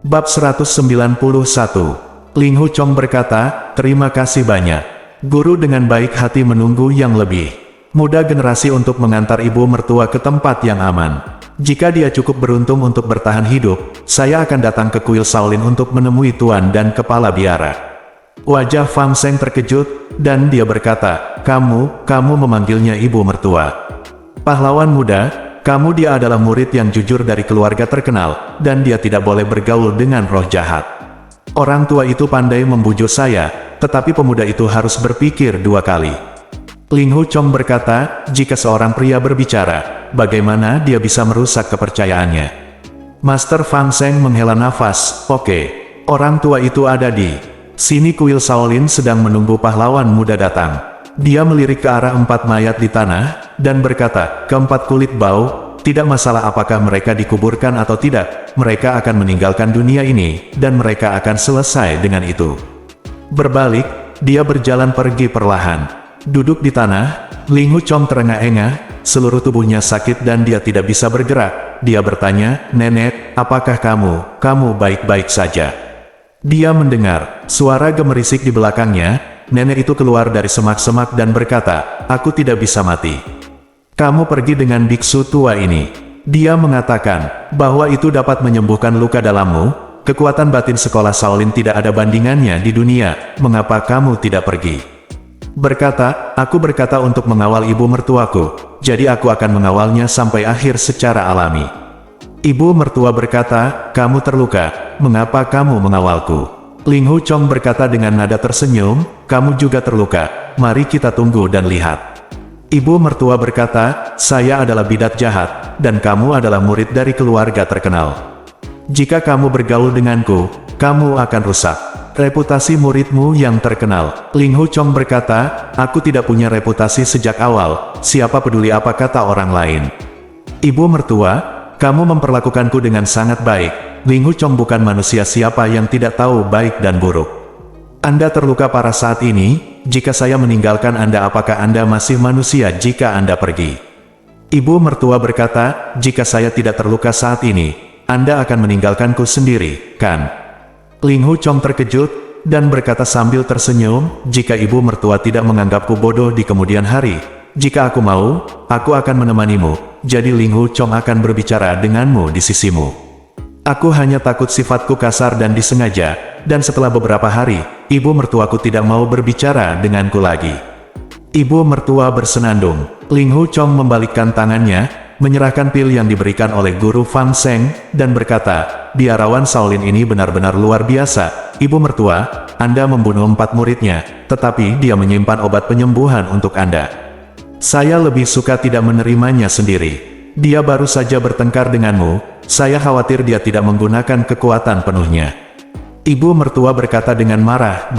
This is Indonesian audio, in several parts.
Bab 191. Ling Hu Chong berkata, terima kasih banyak. Guru dengan baik hati menunggu yang lebih muda generasi untuk mengantar ibu mertua ke tempat yang aman. Jika dia cukup beruntung untuk bertahan hidup, saya akan datang ke kuil Shaolin untuk menemui tuan dan kepala biara. Wajah Fang Seng terkejut, dan dia berkata, kamu memanggilnya ibu mertua. Pahlawan muda, dia adalah murid yang jujur dari keluarga terkenal, dan dia tidak boleh bergaul dengan roh jahat. Orang tua itu pandai membujuk saya, tetapi pemuda itu harus berpikir dua kali. Ling Hu Chong berkata, jika seorang pria berbicara, bagaimana dia bisa merusak kepercayaannya? Master Fang Seng menghela nafas, oke, orang tua itu ada di sini. Kuil Shaolin sedang menunggu pahlawan muda datang. Dia melirik ke arah 4 mayat di tanah, dan berkata, keempat kulit bau, tidak masalah apakah mereka dikuburkan atau tidak, mereka akan meninggalkan dunia ini, dan mereka akan selesai dengan itu. Berbalik, dia berjalan pergi perlahan. Duduk di tanah, Ling Hu Chong terengah-engah, seluruh tubuhnya sakit dan dia tidak bisa bergerak. Dia bertanya, nenek, apakah kamu baik-baik saja? Dia mendengar suara gemerisik di belakangnya. Nenek itu keluar dari semak-semak dan berkata, aku tidak bisa mati. Kamu pergi dengan biksu tua ini. Dia mengatakan bahwa itu dapat menyembuhkan luka dalammu. Kekuatan batin sekolah Shaolin tidak ada bandingannya di dunia. Mengapa kamu tidak pergi? Aku berkata untuk mengawal ibu mertuaku, jadi aku akan mengawalnya sampai akhir secara alami. Ibu mertua berkata, kamu terluka, mengapa kamu mengawalku? Ling Hu Chong berkata dengan nada tersenyum, kamu juga terluka, mari kita tunggu dan lihat. Ibu mertua berkata, saya adalah bidat jahat, dan kamu adalah murid dari keluarga terkenal. Jika kamu bergaul denganku, kamu akan rusak reputasi muridmu yang terkenal. Ling Hu Chong berkata, aku tidak punya reputasi sejak awal, siapa peduli apa kata orang lain. Ibu mertua, kamu memperlakukanku dengan sangat baik. Ling Hu Chong bukan manusia siapa yang tidak tahu baik dan buruk. Anda terluka parah saat ini, jika saya meninggalkan Anda apakah Anda masih manusia jika Anda pergi? Ibu mertua berkata, jika saya tidak terluka saat ini, Anda akan meninggalkanku sendiri, kan? Ling Hu Chong terkejut, dan berkata sambil tersenyum, jika ibu mertua tidak menganggapku bodoh di kemudian hari, jika aku mau, aku akan menemanimu, jadi Ling Hu Chong akan berbicara denganmu di sisimu. Aku hanya takut sifatku kasar dan disengaja, dan setelah beberapa hari, ibu mertuaku tidak mau berbicara denganku lagi. Ibu mertua bersenandung. Ling Hu Chong membalikkan tangannya, menyerahkan pil yang diberikan oleh guru Fang Seng, dan berkata, biarawan Shaolin ini benar-benar luar biasa. Ibu mertua, Anda membunuh 4 muridnya, tetapi dia menyimpan obat penyembuhan untuk Anda. Saya lebih suka tidak menerimanya sendiri. Dia baru saja bertengkar denganmu, saya khawatir dia tidak menggunakan kekuatan penuhnya. Ibu mertua berkata dengan marah,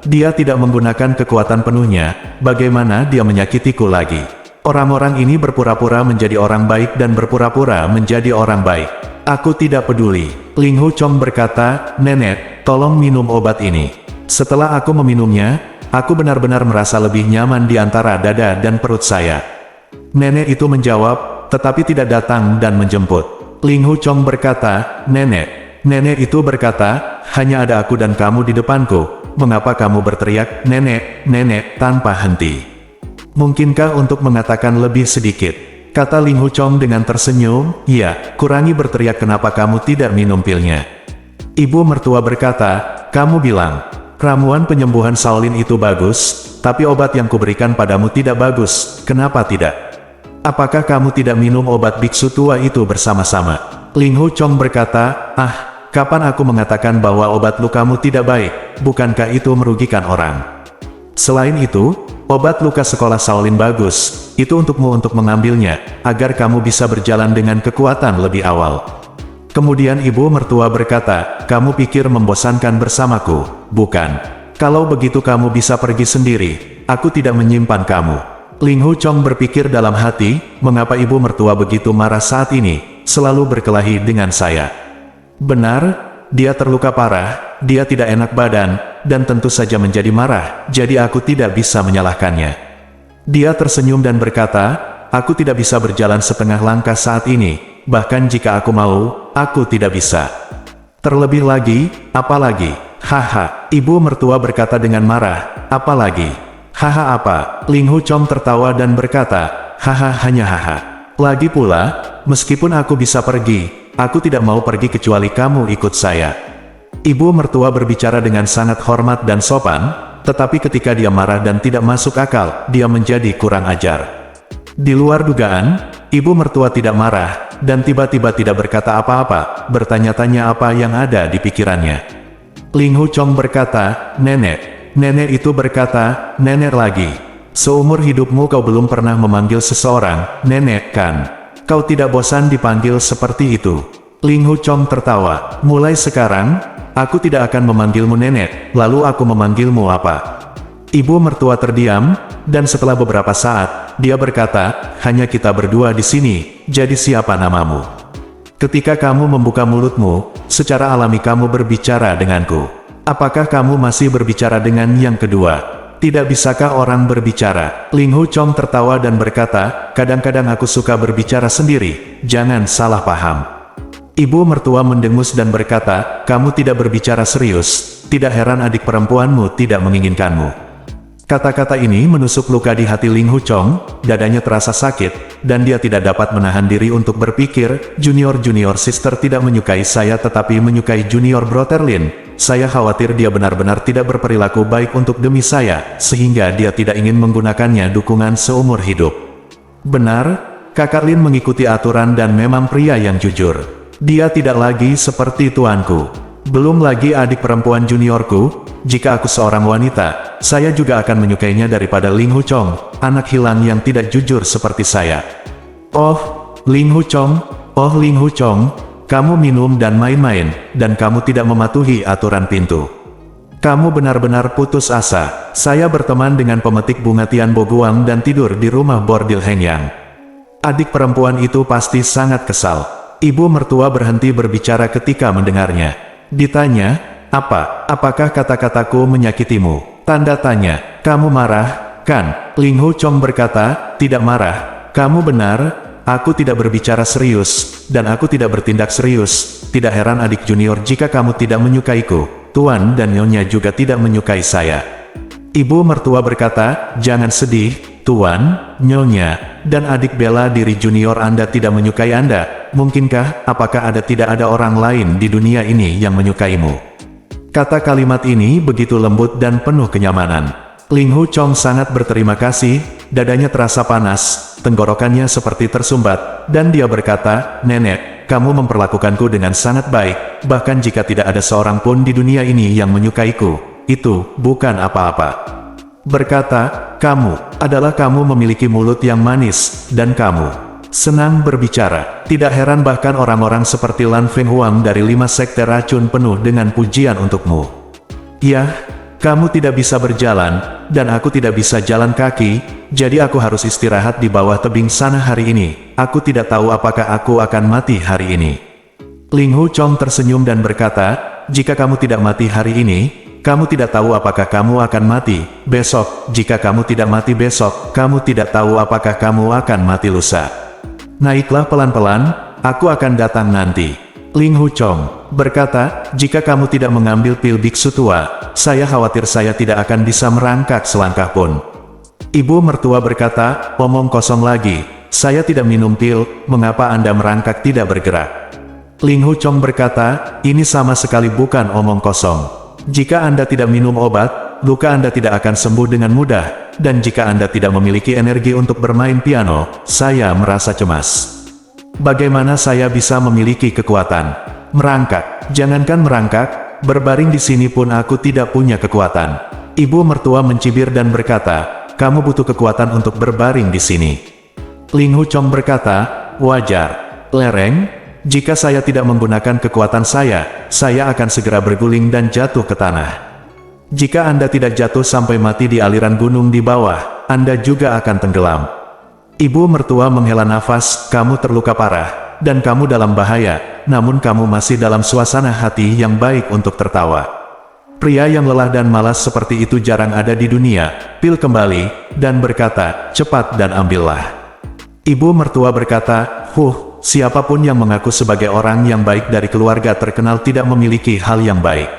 dia tidak menggunakan kekuatan penuhnya, bagaimana dia menyakitiku lagi? Orang-orang ini berpura-pura menjadi orang baik dan berpura-pura menjadi orang baik. Aku tidak peduli. Ling Hu Chong berkata, nenek, tolong minum obat ini. Setelah aku meminumnya, aku benar-benar merasa lebih nyaman di antara dada dan perut saya. Nenek itu menjawab, tetapi tidak datang dan menjemput. Ling Hu Chong berkata, nenek itu berkata, hanya ada aku dan kamu di depanku. Mengapa kamu berteriak, nenek, tanpa henti? Mungkinkah untuk mengatakan lebih sedikit? Kata Ling Hu Chong dengan tersenyum, ya, kurangi berteriak kenapa kamu tidak minum pilnya. Ibu mertua berkata, kamu bilang, ramuan penyembuhan Shaolin itu bagus, tapi obat yang kuberikan padamu tidak bagus, kenapa tidak? Apakah kamu tidak minum obat biksu tua itu bersama-sama? Ling Hu Chong berkata, kapan aku mengatakan bahwa obat lukamu tidak baik, bukankah itu merugikan orang? Selain itu, obat luka sekolah Shaolin bagus, itu untukmu untuk mengambilnya, agar kamu bisa berjalan dengan kekuatan lebih awal. Kemudian ibu mertua berkata, kamu pikir membosankan bersamaku, bukan? Kalau begitu kamu bisa pergi sendiri, aku tidak menyimpan kamu. Ling Hu Chong berpikir dalam hati, mengapa ibu mertua begitu marah saat ini, selalu berkelahi dengan saya. Benar, dia terluka parah, dia tidak enak badan, dan tentu saja menjadi marah, jadi aku tidak bisa menyalahkannya. Dia tersenyum dan berkata, aku tidak bisa berjalan setengah langkah saat ini, bahkan jika aku mau, aku tidak bisa. Terlebih lagi, apalagi? Haha, ibu mertua berkata dengan marah, apalagi? Haha apa? Ling Hu Chong tertawa dan berkata, haha hanya haha. Lagi pula, meskipun aku bisa pergi, aku tidak mau pergi kecuali kamu ikut saya. Ibu mertua berbicara dengan sangat hormat dan sopan, tetapi ketika dia marah dan tidak masuk akal, dia menjadi kurang ajar. Di luar dugaan, ibu mertua tidak marah, dan tiba-tiba tidak berkata apa-apa, bertanya-tanya apa yang ada di pikirannya. Ling Hu Chong berkata, nenek. Nenek itu berkata, nenek lagi. Seumur hidupmu kau belum pernah memanggil seseorang, nenek kan? Kau tidak bosan dipanggil seperti itu? Ling Hu Chong tertawa, mulai sekarang, aku tidak akan memanggilmu nenek, lalu aku memanggilmu apa? Ibu mertua terdiam, dan setelah beberapa saat, dia berkata, hanya kita berdua di sini, jadi siapa namamu? Ketika kamu membuka mulutmu, secara alami kamu berbicara denganku. Apakah kamu masih berbicara dengan yang kedua? Tidak bisakah orang berbicara? Ling Hu Chong tertawa dan berkata, kadang-kadang aku suka berbicara sendiri, jangan salah paham. Ibu mertua mendengus dan berkata, kamu tidak berbicara serius, tidak heran adik perempuanmu tidak menginginkanmu. Kata-kata ini menusuk luka di hati Ling Hu Chong, dadanya terasa sakit, dan dia tidak dapat menahan diri untuk berpikir, junior sister tidak menyukai saya tetapi menyukai junior brother Lin. Saya khawatir dia benar-benar tidak berperilaku baik untuk demi saya, sehingga dia tidak ingin menggunakannya dukungan seumur hidup. Benar, kakak Lin mengikuti aturan dan memang pria yang jujur. Dia tidak lagi seperti tuanku. Belum lagi adik perempuan juniorku, jika aku seorang wanita, saya juga akan menyukainya daripada Ling Hu Chong, anak hilang yang tidak jujur seperti saya. Oh, Ling Hu Chong, oh Ling Hu Chong, kamu minum dan main-main, dan kamu tidak mematuhi aturan pintu. Kamu benar-benar putus asa. Saya berteman dengan pemetik bunga Tian Bo Guang dan tidur di rumah bordil Heng Yang. Adik perempuan itu pasti sangat kesal. Ibu mertua berhenti berbicara ketika mendengarnya. Ditanya, apakah kata-kataku menyakitimu? Tanda tanya, kamu marah, kan? Ling Hu Chong berkata, tidak marah. Kamu benar, aku tidak berbicara serius, dan aku tidak bertindak serius. Tidak heran adik junior jika kamu tidak menyukaiku. Tuan dan nyonya juga tidak menyukai saya. Ibu mertua berkata, jangan sedih, Tuan, nyonya, dan adik bela diri junior Anda tidak menyukai Anda. Mungkinkah, apakah tidak ada orang lain di dunia ini yang menyukaimu? Kata kalimat ini begitu lembut dan penuh kenyamanan. Ling Hu Chong sangat berterima kasih, dadanya terasa panas, tenggorokannya seperti tersumbat, dan dia berkata, nenek, kamu memperlakukanku dengan sangat baik, bahkan jika tidak ada seorang pun di dunia ini yang menyukaiku, itu bukan apa-apa. Berkata, kamu memiliki mulut yang manis, dan kamu senang berbicara. Tidak heran bahkan orang-orang seperti Lan Feng Huang dari 5 sekte racun penuh dengan pujian untukmu. Ya, kamu tidak bisa berjalan, dan aku tidak bisa jalan kaki, jadi aku harus istirahat di bawah tebing sana hari ini. Aku tidak tahu apakah aku akan mati hari ini. Ling Hu Chong tersenyum dan berkata, jika kamu tidak mati hari ini, kamu tidak tahu apakah kamu akan mati besok. Jika kamu tidak mati besok, kamu tidak tahu apakah kamu akan mati lusa. Naiklah pelan-pelan, aku akan datang nanti. Ling Hu Chong berkata, jika kamu tidak mengambil pil biksu tua, saya khawatir saya tidak akan bisa merangkak selangkah pun. Ibu mertua berkata, omong kosong lagi, saya tidak minum pil, mengapa Anda merangkak tidak bergerak? Ling Hu Chong berkata, ini sama sekali bukan omong kosong. Jika Anda tidak minum obat, luka Anda tidak akan sembuh dengan mudah, dan jika Anda tidak memiliki energi untuk bermain piano, saya merasa cemas. Bagaimana saya bisa memiliki kekuatan? Merangkak, jangankan merangkak, berbaring di sini pun aku tidak punya kekuatan. Ibu mertua mencibir dan berkata, kamu butuh kekuatan untuk berbaring di sini. Ling Hu Chong berkata, wajar. Lereng? Jika saya tidak menggunakan kekuatan saya akan segera berguling dan jatuh ke tanah. Jika Anda tidak jatuh sampai mati di aliran gunung di bawah, Anda juga akan tenggelam. Ibu mertua menghela nafas, kamu terluka parah, dan kamu dalam bahaya, namun kamu masih dalam suasana hati yang baik untuk tertawa. Pria yang lelah dan malas seperti itu jarang ada di dunia. Pil kembali, dan berkata, cepat dan ambillah. Ibu mertua berkata, siapapun yang mengaku sebagai orang yang baik dari keluarga terkenal tidak memiliki hal yang baik.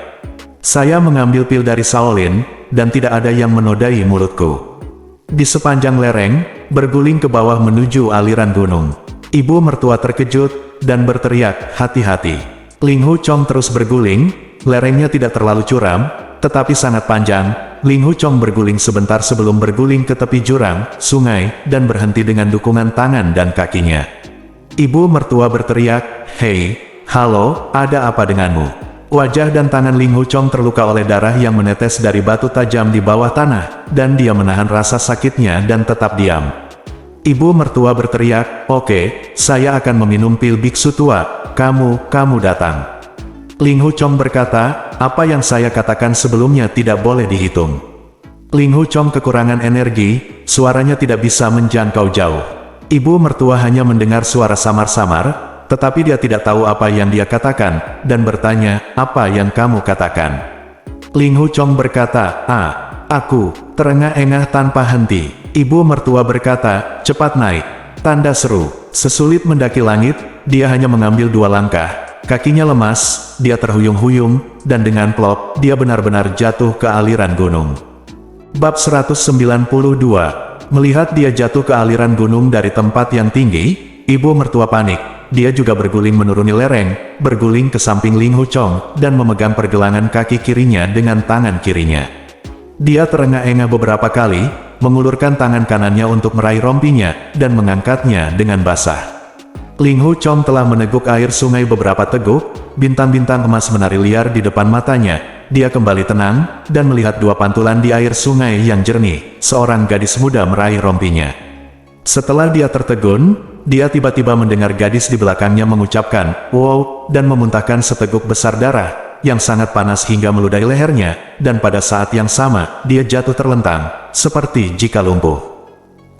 Saya mengambil pil dari Shaolin, dan tidak ada yang menodai mulutku. Di sepanjang lereng, berguling ke bawah menuju aliran gunung. Ibu mertua terkejut, dan berteriak, hati-hati. Ling Hu Chong terus berguling, lerengnya tidak terlalu curam, tetapi sangat panjang. Ling Hu Chong berguling sebentar sebelum berguling ke tepi jurang, sungai, dan berhenti dengan dukungan tangan dan kakinya. Ibu mertua berteriak, hei, halo, ada apa denganmu? Wajah dan tangan Ling Hu Chong terluka oleh darah yang menetes dari batu tajam di bawah tanah, dan dia menahan rasa sakitnya dan tetap diam. Ibu mertua berteriak, oke, saya akan meminum pil biksu tua, kamu datang. Ling Hu Chong berkata, apa yang saya katakan sebelumnya tidak boleh dihitung. Ling Hu Chong kekurangan energi, suaranya tidak bisa menjangkau jauh. Ibu mertua hanya mendengar suara samar-samar, tetapi dia tidak tahu apa yang dia katakan, dan bertanya, apa yang kamu katakan? Ling Hu Chong berkata, aku, terengah-engah tanpa henti. Ibu mertua berkata, cepat naik. Tanda seru, sesulit mendaki langit, dia hanya mengambil 2 langkah. Kakinya lemas, dia terhuyung-huyung, dan dengan plop, dia benar-benar jatuh ke aliran gunung. Bab 192. Melihat dia jatuh ke aliran gunung dari tempat yang tinggi, ibu mertua panik. Dia juga berguling menuruni lereng, berguling ke samping Ling Hu Chong, dan memegang pergelangan kaki kirinya dengan tangan kirinya. Dia terengah-engah beberapa kali, mengulurkan tangan kanannya untuk meraih rompinya, dan mengangkatnya dengan basah. Ling Hu Chong telah meneguk air sungai beberapa teguk, bintang-bintang emas menari liar di depan matanya. Dia kembali tenang, dan melihat 2 pantulan di air sungai yang jernih, seorang gadis muda meraih rompinya. Setelah dia tertegun, dia tiba-tiba mendengar gadis di belakangnya mengucapkan, wow, dan memuntahkan seteguk besar darah, yang sangat panas hingga meludahi lehernya, dan pada saat yang sama, dia jatuh terlentang, seperti jika lumpuh.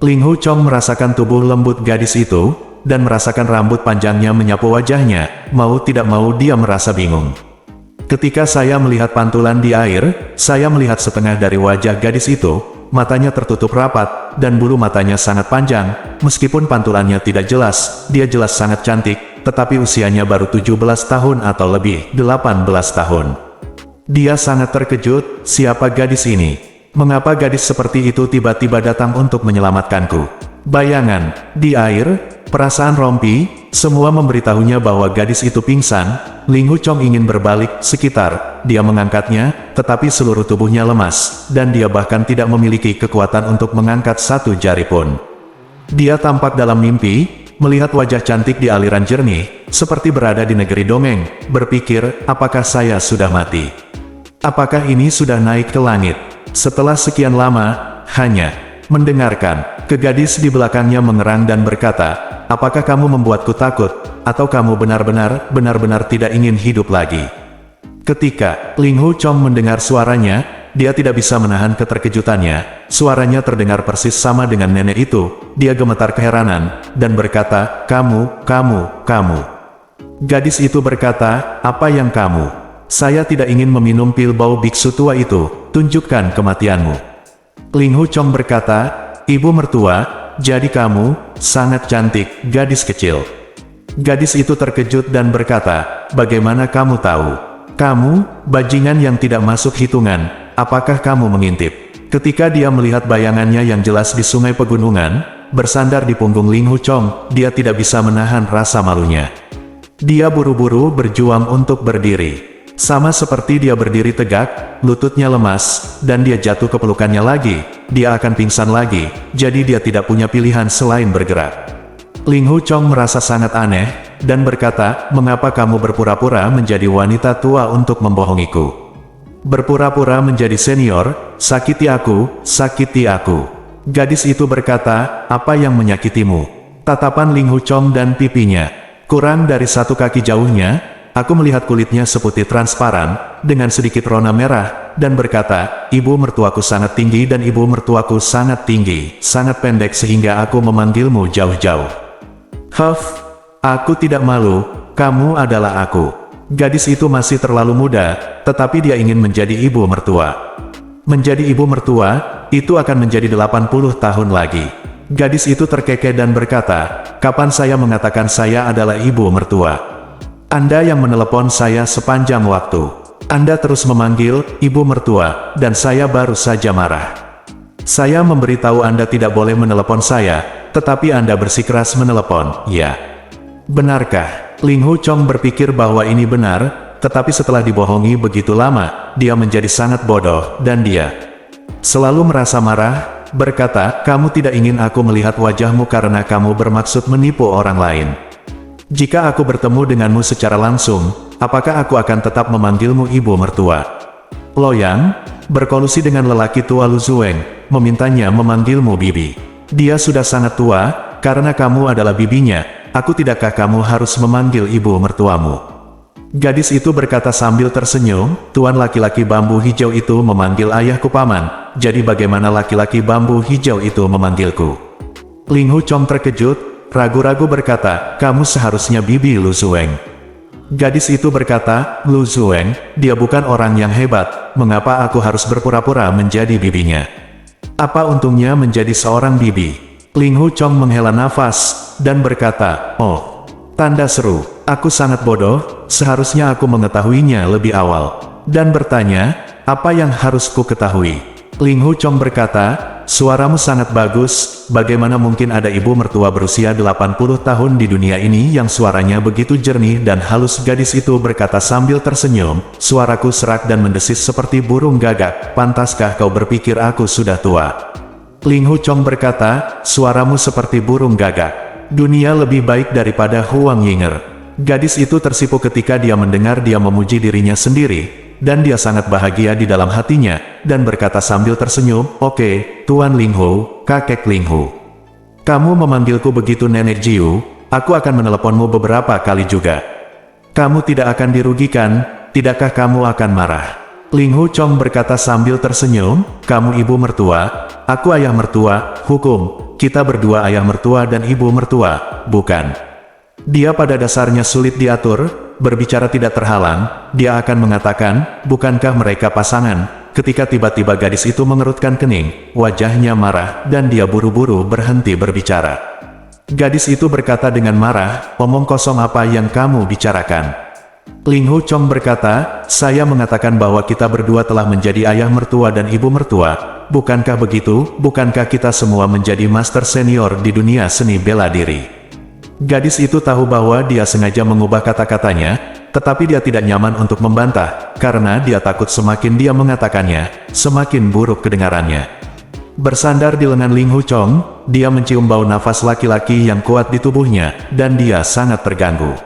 Ling Hu Chong merasakan tubuh lembut gadis itu, dan merasakan rambut panjangnya menyapu wajahnya, mau tidak mau dia merasa bingung. Ketika saya melihat pantulan di air, saya melihat setengah dari wajah gadis itu, matanya tertutup rapat, dan bulu matanya sangat panjang. Meskipun pantulannya tidak jelas, dia jelas sangat cantik, tetapi usianya baru 17 tahun atau lebih, 18 tahun. Dia sangat terkejut, siapa gadis ini? Mengapa gadis seperti itu tiba-tiba datang untuk menyelamatkanku? Bayangan, di air, perasaan rompi, semua memberitahunya bahwa gadis itu pingsan. Ling Hu Chong ingin berbalik sekitar, dia mengangkatnya, tetapi seluruh tubuhnya lemas, dan dia bahkan tidak memiliki kekuatan untuk mengangkat 1 jari pun. Dia tampak dalam mimpi, melihat wajah cantik di aliran jernih, seperti berada di negeri dongeng, berpikir, apakah saya sudah mati? Apakah ini sudah naik ke langit? Setelah sekian lama, hanya mendengarkan, gadis di belakangnya mengerang dan berkata, apakah kamu membuatku takut, atau kamu benar-benar tidak ingin hidup lagi? Ketika Ling Hu Chong mendengar suaranya, dia tidak bisa menahan keterkejutannya. Suaranya terdengar persis sama dengan nenek itu. Dia gemetar keheranan, dan berkata, kamu. Gadis itu berkata, apa yang kamu? Saya tidak ingin meminum pil bau biksu tua itu, tunjukkan kematianmu. Ling Hu Chong berkata, ibu mertua, jadi kamu, sangat cantik, gadis kecil. Gadis itu terkejut dan berkata, bagaimana kamu tahu? Kamu, bajingan yang tidak masuk hitungan, apakah kamu mengintip? Ketika dia melihat bayangannya yang jelas di sungai pegunungan, bersandar di punggung Ling Hu Chong, dia tidak bisa menahan rasa malunya. Dia buru-buru berjuang untuk berdiri. Sama seperti dia berdiri tegak, lututnya lemas, dan dia jatuh ke pelukannya lagi, dia akan pingsan lagi, jadi dia tidak punya pilihan selain bergerak. Ling Hu Chong merasa sangat aneh, dan berkata, mengapa kamu berpura-pura menjadi wanita tua untuk membohongiku? Berpura-pura menjadi senior, sakiti aku. Gadis itu berkata, apa yang menyakitimu? Tatapan Ling Hu Chong dan pipinya. Kurang dari 1 kaki jauhnya, aku melihat kulitnya seputih transparan, dengan sedikit rona merah, dan berkata, ibu mertuaku sangat tinggi dan ibu mertuaku sangat tinggi, sangat pendek sehingga aku memanggilmu jauh-jauh. Huff, aku tidak malu, kamu adalah aku. Gadis itu masih terlalu muda, tetapi dia ingin menjadi ibu mertua. Menjadi ibu mertua, itu akan menjadi 80 tahun lagi. Gadis itu terkekeh dan berkata, "Kapan saya mengatakan saya adalah ibu mertua? Anda yang menelepon saya sepanjang waktu. Anda terus memanggil ibu mertua, dan saya baru saja marah. Saya memberitahu Anda tidak boleh menelepon saya, tetapi Anda bersikeras menelepon, ya. Benarkah?" Ling Hu Chong berpikir bahwa ini benar, tetapi setelah dibohongi begitu lama, dia menjadi sangat bodoh, dan dia selalu merasa marah, berkata, "Kamu tidak ingin aku melihat wajahmu karena kamu bermaksud menipu orang lain. Jika aku bertemu denganmu secara langsung, apakah aku akan tetap memanggilmu ibu mertua?" Loyang berkolusi dengan lelaki tua Lu Zueng, memintanya memanggilmu bibi. "Dia sudah sangat tua, karena kamu adalah bibinya. Aku tidakkah kamu harus memanggil ibu mertuamu?" Gadis itu berkata sambil tersenyum, "Tuan laki-laki bambu hijau itu memanggil ayahku paman, jadi bagaimana laki-laki bambu hijau itu memanggilku?" Ling Hu Chong terkejut, ragu-ragu berkata, "Kamu seharusnya bibi Lu Zueng." Gadis itu berkata, "Lu Zueng, dia bukan orang yang hebat, mengapa aku harus berpura-pura menjadi bibinya? Apa untungnya menjadi seorang bibi?" Ling Hu Chong menghela nafas, dan berkata, "Oh, tanda seru, aku sangat bodoh, seharusnya aku mengetahuinya lebih awal." Dan bertanya, "Apa yang harus ku ketahui?" Ling Hu Chong berkata, "Suaramu sangat bagus, bagaimana mungkin ada ibu mertua berusia 80 tahun di dunia ini yang suaranya begitu jernih dan halus?" Gadis itu berkata sambil tersenyum, "Suaraku serak dan mendesis seperti burung gagak, pantaskah kau berpikir aku sudah tua?" Ling Hu Chong berkata, "Suaramu seperti burung gagak. Dunia lebih baik daripada Huang Yinger." Gadis itu tersipu ketika dia mendengar dia memuji dirinya sendiri, dan dia sangat bahagia di dalam hatinya, dan berkata sambil tersenyum, "Oke, Tuan Ling Hu, kakek Ling Hu. Kamu memanggilku begitu Nenek Jiu, aku akan meneleponmu beberapa kali juga. Kamu tidak akan dirugikan, tidakkah kamu akan marah?" Ling Hu Chong berkata sambil tersenyum, "Kamu ibu mertua, aku ayah mertua, hukum, kita berdua ayah mertua dan ibu mertua, bukan?" Dia pada dasarnya sulit diatur, berbicara tidak terhalang, dia akan mengatakan, "Bukankah mereka pasangan?" Ketika tiba-tiba gadis itu mengerutkan kening, wajahnya marah, dan dia buru-buru berhenti berbicara. Gadis itu berkata dengan marah, "Omong kosong apa yang kamu bicarakan?" Ling Hu Chong berkata, "Saya mengatakan bahwa kita berdua telah menjadi ayah mertua dan ibu mertua. Bukankah begitu? Bukankah kita semua menjadi master senior di dunia seni bela diri?" Gadis itu tahu bahwa dia sengaja mengubah kata-katanya, tetapi dia tidak nyaman untuk membantah, karena dia takut semakin dia mengatakannya, semakin buruk kedengarannya. Bersandar di lengan Ling Hu Chong, dia mencium bau nafas laki-laki yang kuat di tubuhnya, dan dia sangat terganggu.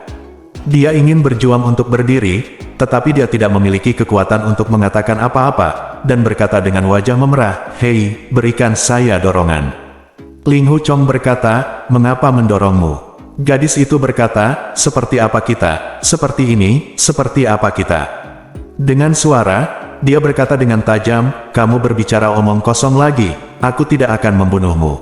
Dia ingin berjuang untuk berdiri, tetapi dia tidak memiliki kekuatan untuk mengatakan apa-apa, dan berkata dengan wajah memerah, "Hei, berikan saya dorongan." Ling Hu Chong berkata, "Mengapa mendorongmu?" Gadis itu berkata, "Seperti apa kita? Seperti ini, seperti apa kita?" Dengan suara, dia berkata dengan tajam, "Kamu berbicara omong kosong lagi, aku tidak akan membunuhmu."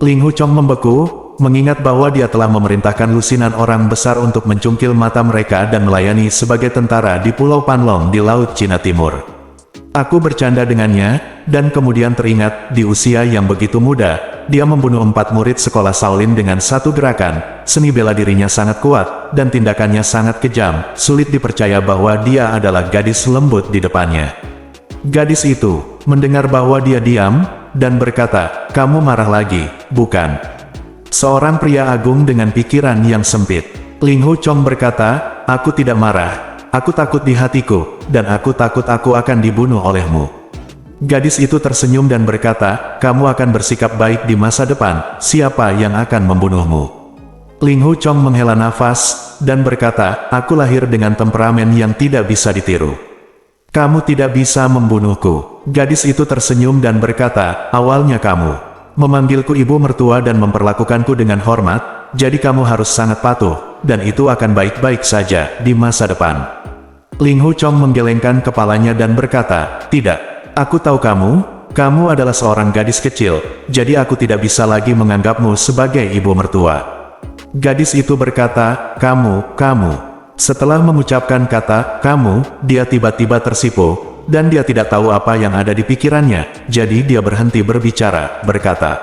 Ling Hu Chong membeku, mengingat bahwa dia telah memerintahkan lusinan orang besar untuk mencungkil mata mereka dan melayani sebagai tentara di Pulau Panlong di Laut Cina Timur. Aku bercanda dengannya, dan kemudian teringat, di usia yang begitu muda, dia membunuh 4 murid sekolah Shaolin dengan satu gerakan. Seni bela dirinya sangat kuat, dan tindakannya sangat kejam, sulit dipercaya bahwa dia adalah gadis lembut di depannya. Gadis itu mendengar bahwa dia diam, dan berkata, "Kamu marah lagi, bukan?" Seorang pria agung dengan pikiran yang sempit. Ling Hu Chong berkata, "Aku tidak marah. Aku takut di hatiku, dan aku takut aku akan dibunuh olehmu." Gadis itu tersenyum dan berkata, "Kamu akan bersikap baik di masa depan, siapa yang akan membunuhmu?" Ling Hu Chong menghela nafas, dan berkata, "Aku lahir dengan temperamen yang tidak bisa ditiru. Kamu tidak bisa membunuhku." Gadis itu tersenyum dan berkata, "Awalnya kamu memanggilku ibu mertua dan memperlakukanku dengan hormat, jadi kamu harus sangat patuh, dan itu akan baik-baik saja di masa depan." Ling Hu Chong menggelengkan kepalanya dan berkata, "Tidak, aku tahu kamu adalah seorang gadis kecil, jadi aku tidak bisa lagi menganggapmu sebagai ibu mertua." Gadis itu berkata, kamu. Setelah mengucapkan kata, "kamu", dia tiba-tiba tersipu, dan dia tidak tahu apa yang ada di pikirannya, jadi dia berhenti berbicara, berkata,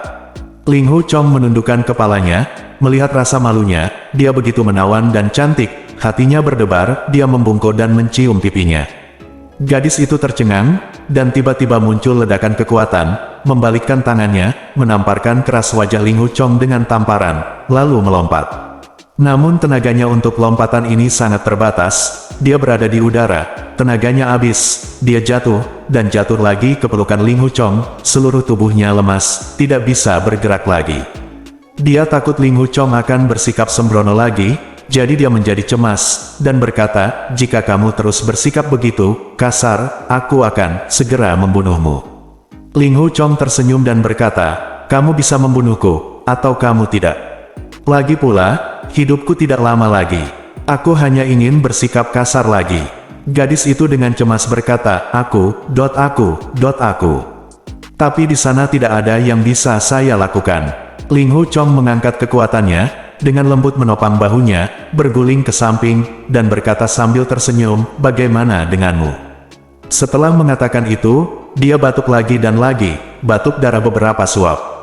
Ling Hu Chong menundukkan kepalanya, melihat rasa malunya, dia begitu menawan dan cantik, hatinya berdebar, dia membungkuk dan mencium pipinya. Gadis itu tercengang, dan tiba-tiba muncul ledakan kekuatan, membalikkan tangannya, menamparkan keras wajah Ling Hu Chong dengan tamparan, lalu melompat. Namun tenaganya untuk lompatan ini sangat terbatas, dia berada di udara, tenaganya habis, dia jatuh, dan jatuh lagi ke pelukan Ling Hu Chong, seluruh tubuhnya lemas, tidak bisa bergerak lagi. Dia takut Ling Hu Chong akan bersikap sembrono lagi, jadi dia menjadi cemas, dan berkata, jika kamu terus bersikap begitu, kasar, aku akan segera membunuhmu. Ling Hu Chong tersenyum dan berkata, kamu bisa membunuhku, atau kamu tidak. Lagi pula, hidupku tidak lama lagi. Aku hanya ingin bersikap kasar lagi. Gadis itu dengan cemas berkata, aku. Tapi di sana tidak ada yang bisa saya lakukan. Ling Hu Chong mengangkat kekuatannya, dengan lembut menopang bahunya, berguling ke samping, dan berkata sambil tersenyum, bagaimana denganmu? Setelah mengatakan itu, dia batuk lagi dan lagi, batuk darah beberapa suap.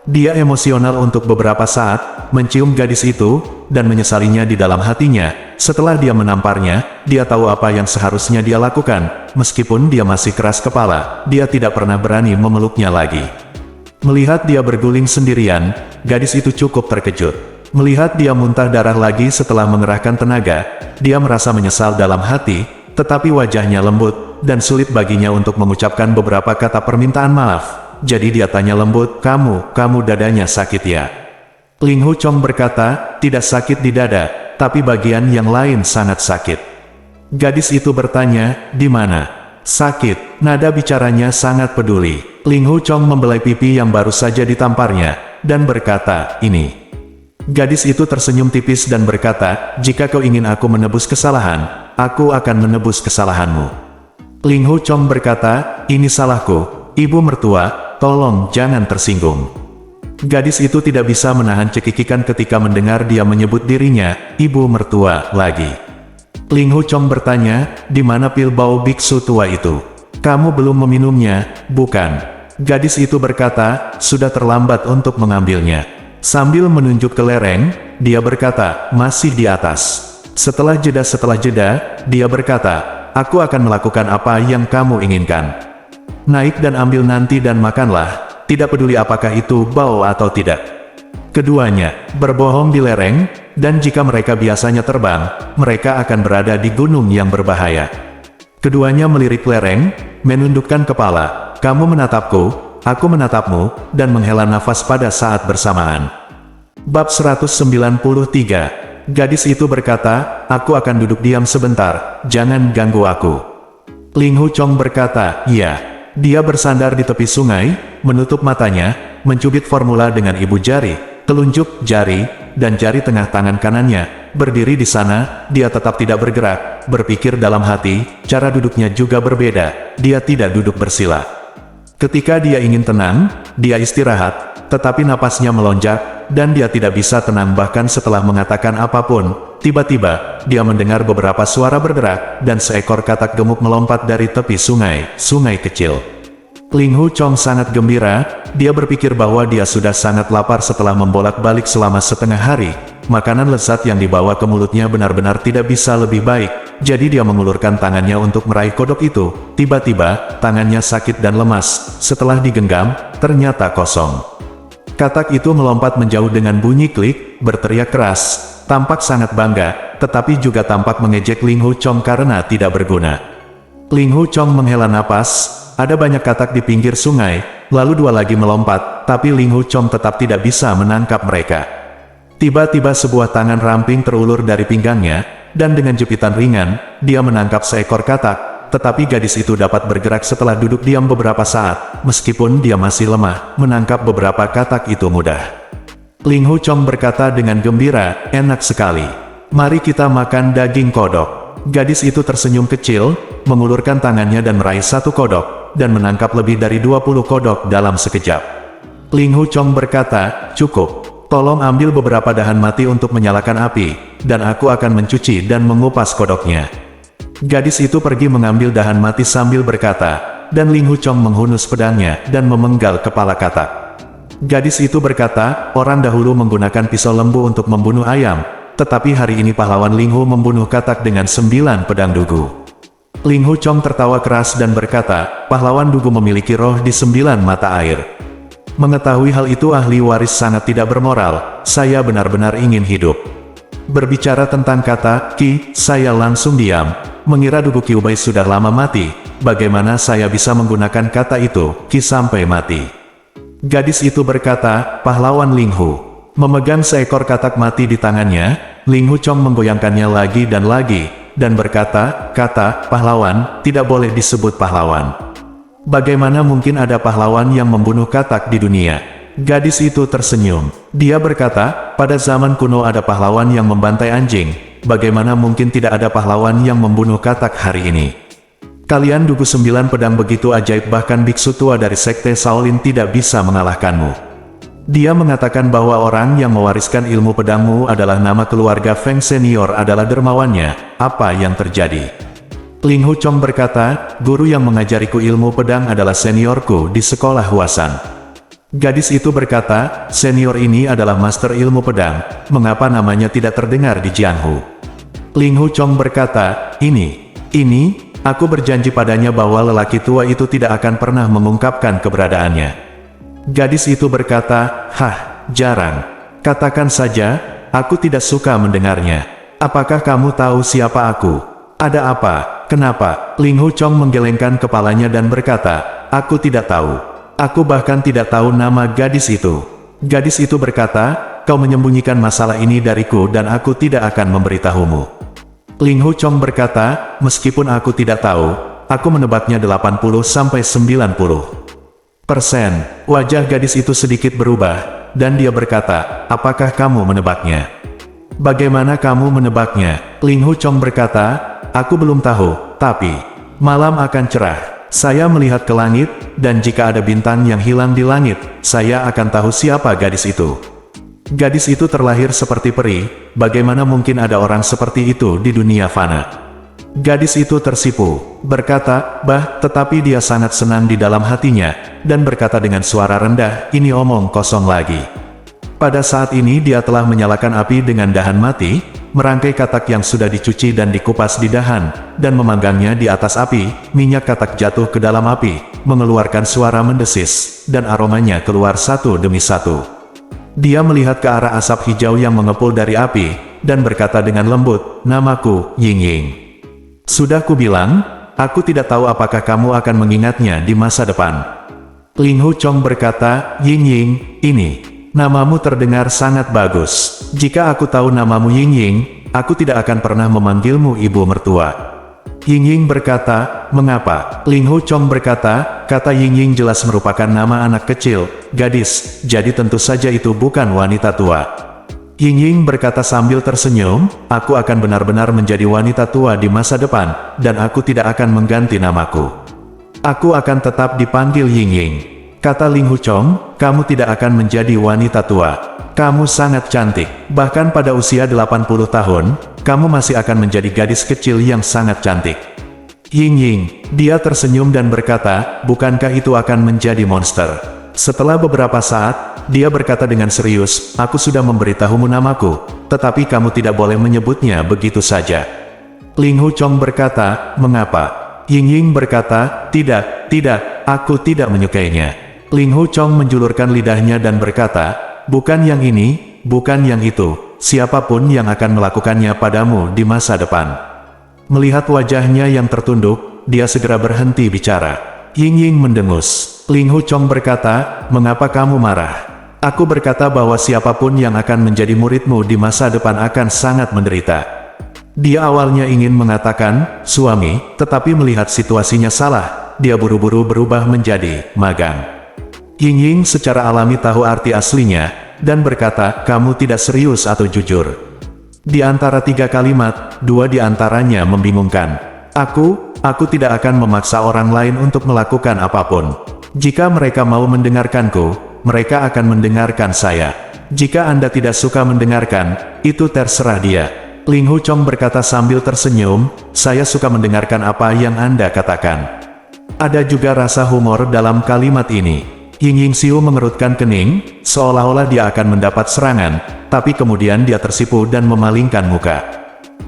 Dia emosional untuk beberapa saat, mencium gadis itu, dan menyesalinya di dalam hatinya. Setelah dia menamparnya, dia tahu apa yang seharusnya dia lakukan, meskipun dia masih keras kepala, dia tidak pernah berani memeluknya lagi. Melihat dia berguling sendirian, gadis itu cukup terkejut. Melihat dia muntah darah lagi setelah mengerahkan tenaga, dia merasa menyesal dalam hati, tetapi wajahnya lembut, dan sulit baginya untuk mengucapkan beberapa kata permintaan maaf. Jadi dia tanya lembut, kamu dadanya sakit ya? Ling Hu Chong berkata, tidak sakit di dada, tapi bagian yang lain sangat sakit. Gadis itu bertanya, di mana? Sakit, nada bicaranya sangat peduli. Ling Hu Chong membelai pipi yang baru saja ditamparnya, dan berkata, ini. Gadis itu tersenyum tipis dan berkata, jika kau ingin aku menebus kesalahan, aku akan menebus kesalahanmu. Ling Hu Chong berkata, ini salahku, ibu mertua, tolong jangan tersinggung. Gadis itu tidak bisa menahan cekikikan ketika mendengar dia menyebut dirinya, ibu mertua, lagi. Ling Hu Chong bertanya, di mana pil bau biksu tua itu? Kamu belum meminumnya, bukan? Gadis itu berkata, sudah terlambat untuk mengambilnya. Sambil menunjuk ke lereng, dia berkata, masih di atas. Setelah jeda, dia berkata, aku akan melakukan apa yang kamu inginkan. Naik dan ambil nanti dan makanlah, tidak peduli apakah itu bau atau tidak. Keduanya berbohong di lereng, dan jika mereka biasanya terbang, mereka akan berada di gunung yang berbahaya. Keduanya melirik lereng, menundukkan kepala, kamu menatapku, aku menatapmu, dan menghela nafas pada saat bersamaan. Bab 193. Gadis itu berkata, aku akan duduk diam sebentar, jangan ganggu aku. Ling Hu Chong berkata, iya. Dia bersandar di tepi sungai, menutup matanya, mencubit formula dengan ibu jari, telunjuk, jari, dan jari tengah tangan kanannya. Berdiri di sana, dia tetap tidak bergerak, berpikir dalam hati, cara duduknya juga berbeda, dia tidak duduk bersila. Ketika dia ingin tenang, dia istirahat, tetapi napasnya melonjak, dan dia tidak bisa tenang bahkan setelah mengatakan apapun. Tiba-tiba, dia mendengar beberapa suara bergerak, dan seekor katak gemuk melompat dari tepi sungai kecil. Ling Hu Chong sangat gembira, dia berpikir bahwa dia sudah sangat lapar setelah membolak-balik selama setengah hari. Makanan lezat yang dibawa ke mulutnya benar-benar tidak bisa lebih baik, jadi dia mengulurkan tangannya untuk meraih kodok itu. Tiba-tiba, tangannya sakit dan lemas, setelah digenggam, ternyata kosong. Katak itu melompat menjauh dengan bunyi klik, berteriak keras. Tampak sangat bangga, tetapi juga tampak mengejek Ling Hu Chong karena tidak berguna. Ling Hu Chong menghela napas, ada banyak katak di pinggir sungai, lalu dua lagi melompat, tapi Ling Hu Chong tetap tidak bisa menangkap mereka. Tiba-tiba sebuah tangan ramping terulur dari pinggangnya, dan dengan jepitan ringan, dia menangkap seekor katak, tetapi gadis itu dapat bergerak setelah duduk diam beberapa saat, meskipun dia masih lemah, menangkap beberapa katak itu mudah. Ling Hu Chong berkata dengan gembira, enak sekali. Mari kita makan daging kodok. Gadis itu tersenyum kecil, mengulurkan tangannya dan meraih satu kodok, dan menangkap lebih dari 20 kodok dalam sekejap. Ling Hu Chong berkata, cukup. Tolong ambil beberapa dahan mati untuk menyalakan api, dan aku akan mencuci dan mengupas kodoknya. Gadis itu pergi mengambil dahan mati sambil berkata, dan Ling Hu Chong menghunus pedangnya dan memenggal kepala katak. Gadis itu berkata, orang dahulu menggunakan pisau lembu untuk membunuh ayam, tetapi hari ini pahlawan Ling Hu membunuh katak dengan 9 pedang dugu. Ling Hu Chong tertawa keras dan berkata, pahlawan dugu memiliki roh di 9 mata air. Mengetahui hal itu ahli waris sangat tidak bermoral, saya benar-benar ingin hidup. Berbicara tentang kata, Ki, saya langsung diam, mengira dugu Ki Ubay sudah lama mati, bagaimana saya bisa menggunakan kata itu, Ki sampai mati. Gadis itu berkata, pahlawan Ling Hu. Memegang seekor katak mati di tangannya, Ling Hu Chong menggoyangkannya lagi, dan berkata, kata, pahlawan, tidak boleh disebut pahlawan. Bagaimana mungkin ada pahlawan yang membunuh katak di dunia? Gadis itu tersenyum. Dia berkata, pada zaman kuno ada pahlawan yang membantai anjing, bagaimana mungkin tidak ada pahlawan yang membunuh katak hari ini? Kalian dugu 9 pedang begitu ajaib, bahkan biksu tua dari sekte Shaolin tidak bisa mengalahkanmu. Dia mengatakan bahwa orang yang mewariskan ilmu pedangmu adalah nama keluarga Feng senior adalah dermawannya. Apa yang terjadi? Ling Hu Chong berkata, guru yang mengajariku ilmu pedang adalah seniorku di sekolah Huasan. Gadis itu berkata, senior ini adalah master ilmu pedang, mengapa namanya tidak terdengar di Jianghu? Ling Hu Chong berkata, ini, aku berjanji padanya bahwa lelaki tua itu tidak akan pernah mengungkapkan keberadaannya. Gadis itu berkata, hah, jarang. Katakan saja, aku tidak suka mendengarnya. Apakah kamu tahu siapa aku? Ada apa? Kenapa? Ling Hu Chong menggelengkan kepalanya dan berkata, aku tidak tahu. Aku bahkan tidak tahu nama gadis itu. Gadis itu berkata, kau menyembunyikan masalah ini dariku dan aku tidak akan memberitahumu. Ling Hu Chong berkata, meskipun aku tidak tahu, aku menebaknya 80–90%. Wajah gadis itu sedikit berubah, dan dia berkata, apakah kamu menebaknya? Bagaimana kamu menebaknya? Ling Hu Chong berkata, aku belum tahu, tapi malam akan cerah. Saya melihat ke langit, dan jika ada bintang yang hilang di langit, saya akan tahu siapa gadis itu. Gadis itu terlahir seperti peri, bagaimana mungkin ada orang seperti itu di dunia fana? Gadis itu tersipu, berkata, tetapi dia sangat senang di dalam hatinya, dan berkata dengan suara rendah, ini omong kosong lagi. Pada saat ini dia telah menyalakan api dengan dahan mati, merangkai katak yang sudah dicuci dan dikupas di dahan, dan memanggangnya di atas api. Minyak katak jatuh ke dalam api, mengeluarkan suara mendesis, dan aromanya keluar satu demi satu. Dia melihat ke arah asap hijau yang mengepul dari api, dan berkata dengan lembut, namaku, Ying Ying. Sudah kubilang, aku tidak tahu apakah kamu akan mengingatnya di masa depan. Ling Hu Chong berkata, Ying Ying, ini. Namamu terdengar sangat bagus. Jika aku tahu namamu Ying Ying, aku tidak akan pernah memanggilmu ibu mertua. Ying Ying berkata, mengapa? Ling Hu Chong berkata, kata Ying Ying jelas merupakan nama anak kecil, gadis, jadi tentu saja itu bukan wanita tua. Ying Ying berkata sambil tersenyum, aku akan benar-benar menjadi wanita tua di masa depan, dan aku tidak akan mengganti namaku. Aku akan tetap dipanggil Ying Ying. Kata Ling Hu Chong, kamu tidak akan menjadi wanita tua. Kamu sangat cantik. Bahkan pada usia 80 tahun, kamu masih akan menjadi gadis kecil yang sangat cantik. Ying Ying, dia tersenyum dan berkata, bukankah itu akan menjadi monster? Setelah beberapa saat, dia berkata dengan serius, aku sudah memberitahumu namaku, tetapi kamu tidak boleh menyebutnya begitu saja. Ling Hu Chong berkata, mengapa? Ying Ying berkata, tidak, aku tidak menyukainya. Ling Hu Chong menjulurkan lidahnya dan berkata, bukan yang ini, bukan yang itu, siapapun yang akan melakukannya padamu di masa depan. Melihat wajahnya yang tertunduk, dia segera berhenti bicara. Ying Ying mendengus. Ling Hu Chong berkata, mengapa kamu marah? Aku berkata bahwa siapapun yang akan menjadi muridmu di masa depan akan sangat menderita. Dia awalnya ingin mengatakan, suami, tetapi melihat situasinya salah, dia buru-buru berubah menjadi magang. Ying Ying secara alami tahu arti aslinya, dan berkata, kamu tidak serius atau jujur. Di antara 3 kalimat, 2 di antaranya membingungkan. Aku tidak akan memaksa orang lain untuk melakukan apapun. Jika mereka mau mendengarkanku, mereka akan mendengarkan saya. Jika Anda tidak suka mendengarkan, itu terserah dia. Ling Hu Chong berkata sambil tersenyum, saya suka mendengarkan apa yang Anda katakan. Ada juga rasa humor dalam kalimat ini. Ying Xiu mengerutkan kening, seolah-olah dia akan mendapat serangan, tapi kemudian dia tersipu dan memalingkan muka.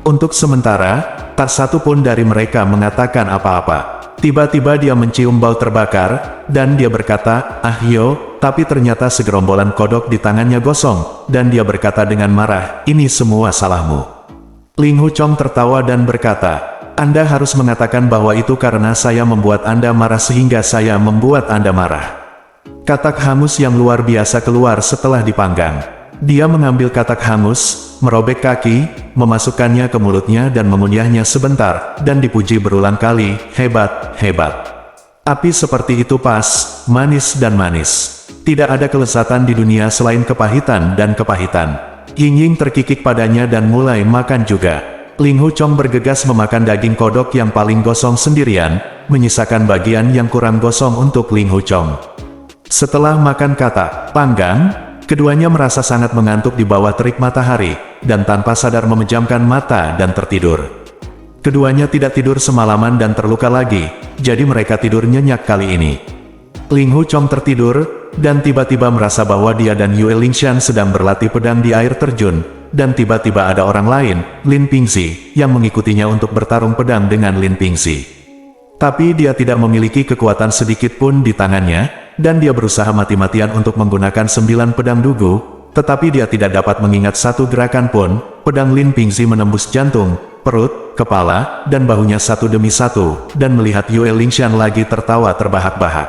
Untuk sementara, tak satu pun dari mereka mengatakan apa-apa. Tiba-tiba dia mencium bau terbakar, dan dia berkata, "Ah yo," tapi ternyata segerombolan kodok di tangannya gosong, dan dia berkata dengan marah, "Ini semua salahmu." Ling Huchong tertawa dan berkata, "Anda harus mengatakan bahwa itu karena saya membuat Anda marah sehingga saya membuat Anda marah." Katak hangus yang luar biasa keluar setelah dipanggang. Dia mengambil katak hangus, merobek kaki, memasukkannya ke mulutnya dan mengunyahnya sebentar, dan dipuji berulang kali, "Hebat, hebat." Api seperti itu pas, manis dan manis. Tidak ada kelezatan di dunia selain kepahitan dan kepahitan. Ying Ying terkikik padanya dan mulai makan juga. Ling Huchong bergegas memakan daging kodok yang paling gosong sendirian, menyisakan bagian yang kurang gosong untuk Ling Huchong. Setelah makan katak panggang, keduanya merasa sangat mengantuk di bawah terik matahari, dan tanpa sadar memejamkan mata dan tertidur. Keduanya tidak tidur semalaman dan terluka lagi, jadi mereka tidur nyenyak kali ini. Ling Huchong tertidur, dan tiba-tiba merasa bahwa dia dan Yue Lingshan sedang berlatih pedang di air terjun, dan tiba-tiba ada orang lain, Lin Pingxi, yang mengikutinya untuk bertarung pedang dengan Lin Pingxi. Tapi dia tidak memiliki kekuatan sedikit pun di tangannya, dan dia berusaha mati-matian untuk menggunakan 9 pedang dugu, tetapi dia tidak dapat mengingat satu gerakan pun. Pedang Lin Pingxi menembus jantung, perut, kepala, dan bahunya satu demi satu, dan melihat Yue Lingshan lagi tertawa terbahak-bahak.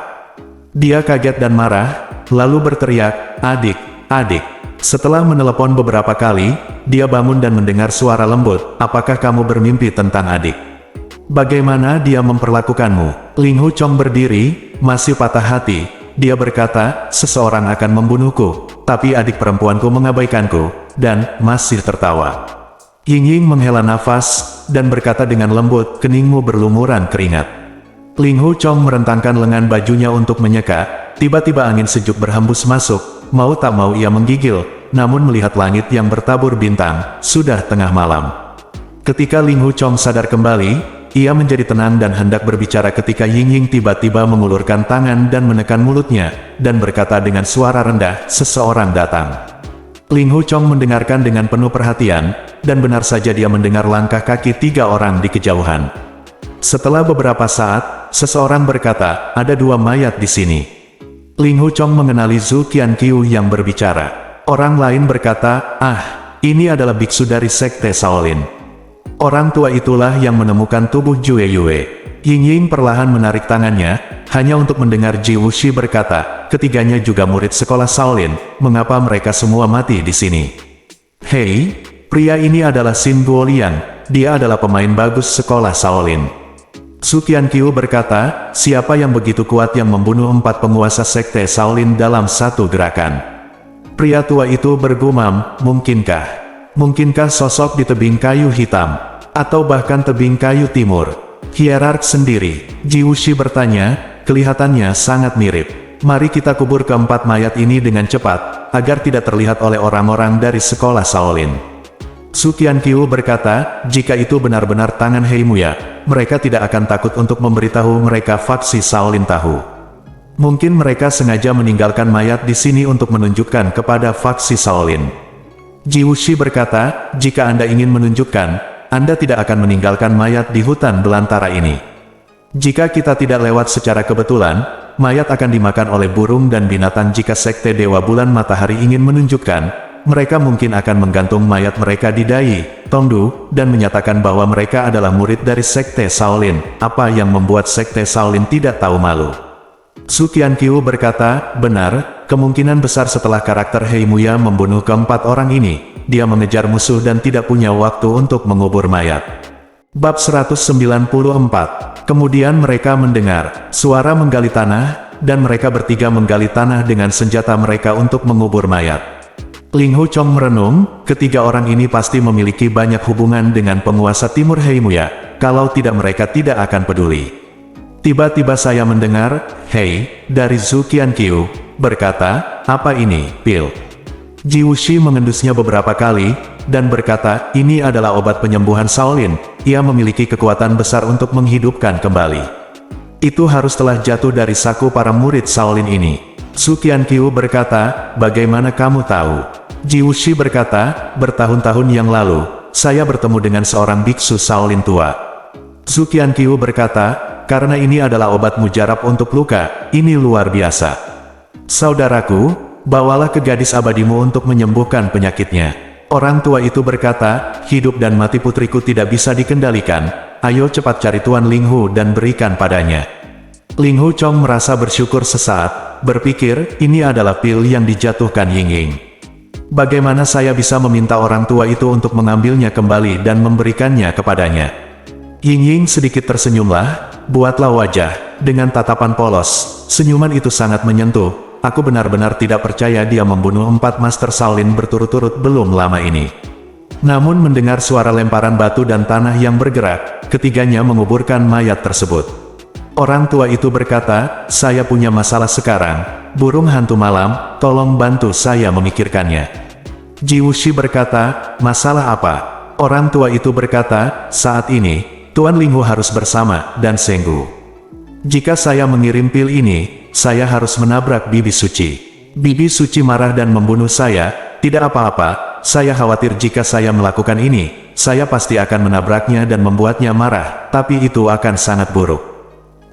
Dia kaget dan marah, lalu berteriak, "Adik, adik." Setelah menelepon beberapa kali, dia bangun dan mendengar suara lembut, "Apakah kamu bermimpi tentang adik? Bagaimana dia memperlakukanmu?" Ling Huchong berdiri, masih patah hati. Dia berkata, "Seseorang akan membunuhku, tapi adik perempuanku mengabaikanku," dan masih tertawa. Ying Ying menghela nafas, dan berkata dengan lembut, "Keningmu berlumuran keringat." Ling Huchong merentangkan lengan bajunya untuk menyeka, tiba-tiba angin sejuk berhembus masuk, mau tak mau ia menggigil, namun melihat langit yang bertabur bintang, sudah tengah malam. Ketika Ling Huchong sadar kembali, ia menjadi tenang dan hendak berbicara ketika Ying Ying tiba-tiba mengulurkan tangan dan menekan mulutnya, dan berkata dengan suara rendah, "Seseorang datang." Ling Huchong mendengarkan dengan penuh perhatian, dan benar saja dia mendengar langkah kaki 3 orang di kejauhan. Setelah beberapa saat, seseorang berkata, "Ada 2 mayat di sini." Ling Huchong mengenali Zhu Qianqiu yang berbicara. Orang lain berkata, "Ah, ini adalah biksu dari Sekte Shaolin. Orang tua itulah yang menemukan tubuh Jue Yue." Ying Ying perlahan menarik tangannya, hanya untuk mendengar Ji Wuxi berkata, "Ketiganya juga murid sekolah Shaolin, mengapa mereka semua mati di sini?" "Hei, pria ini adalah Xin Guoliang, dia adalah pemain bagus sekolah Shaolin." Zhu Qianqiu berkata, "Siapa yang begitu kuat yang membunuh 4 penguasa Sekte Shaolin dalam satu gerakan?" Pria tua itu bergumam, "Mungkinkah? Mungkinkah sosok di tebing kayu hitam? Atau bahkan tebing kayu timur?" Hierark sendiri, Ji Wuxi bertanya, "Kelihatannya sangat mirip. Mari kita kubur keempat mayat ini dengan cepat, agar tidak terlihat oleh orang-orang dari sekolah Shaolin." Zhu Qianqiu berkata, "Jika itu benar-benar tangan Heimuya, mereka tidak akan takut untuk memberitahu mereka faksi Shaolin tahu. Mungkin mereka sengaja meninggalkan mayat di sini untuk menunjukkan kepada faksi Shaolin." Ji Wuxi berkata, "Jika Anda ingin menunjukkan, Anda tidak akan meninggalkan mayat di hutan belantara ini. Jika kita tidak lewat secara kebetulan, mayat akan dimakan oleh burung dan binatang. Jika Sekte Dewa Bulan Matahari ingin menunjukkan, mereka mungkin akan menggantung mayat mereka di Dai, Tongdu, dan menyatakan bahwa mereka adalah murid dari Sekte Shaolin. Apa yang membuat Sekte Shaolin tidak tahu malu?" Zhu Qianqiu berkata, "Benar, kemungkinan besar setelah karakter Heimuya membunuh keempat orang ini, dia mengejar musuh dan tidak punya waktu untuk mengubur mayat." Bab 194. Kemudian mereka mendengar suara menggali tanah, dan mereka bertiga menggali tanah dengan senjata mereka untuk mengubur mayat. Ling Huchong merenung, ketiga orang ini pasti memiliki banyak hubungan dengan penguasa Timur Heimuya, kalau tidak mereka tidak akan peduli. Tiba-tiba saya mendengar, "Hei," dari Zhu Qianqiu, berkata, "Apa ini, pil?" Ji Wuxi mengendusnya beberapa kali, dan berkata, "Ini adalah obat penyembuhan Shaolin, ia memiliki kekuatan besar untuk menghidupkan kembali. Itu harus telah jatuh dari saku para murid Shaolin ini." Su Qianqiu berkata, bagaimana kamu tahu? Ji Wuxi berkata, bertahun-tahun yang lalu, saya bertemu dengan seorang biksu Shaolin tua. Su Qianqiu berkata, karena ini adalah obat mujarab untuk luka, ini luar biasa. Saudaraku, bawalah ke gadis abadimu untuk menyembuhkan penyakitnya. Orang tua itu berkata, hidup dan mati putriku tidak bisa dikendalikan, ayo cepat cari Tuan Ling Hu dan berikan padanya. Ling Hu Chong merasa bersyukur sesaat, berpikir, ini adalah pil yang dijatuhkan Ying Ying. Bagaimana saya bisa meminta orang tua itu untuk mengambilnya kembali dan memberikannya kepadanya? Ying Ying sedikit tersenyumlah, buatlah wajah, dengan tatapan polos, senyuman itu sangat menyentuh, aku benar-benar tidak percaya dia membunuh 4 Master Shaolin berturut-turut belum lama ini. Namun mendengar suara lemparan batu dan tanah yang bergerak, ketiganya menguburkan mayat tersebut. Orang tua itu berkata, saya punya masalah sekarang, burung hantu malam, tolong bantu saya memikirkannya. Ji Wuxi berkata, masalah apa? Orang tua itu berkata, saat ini, Tuan Ling Hu harus bersama, dan Senggu. Jika saya mengirim pil ini, saya harus menabrak Bibi Suci. Bibi Suci marah dan membunuh saya, tidak apa-apa, saya khawatir jika saya melakukan ini, saya pasti akan menabraknya dan membuatnya marah, tapi itu akan sangat buruk.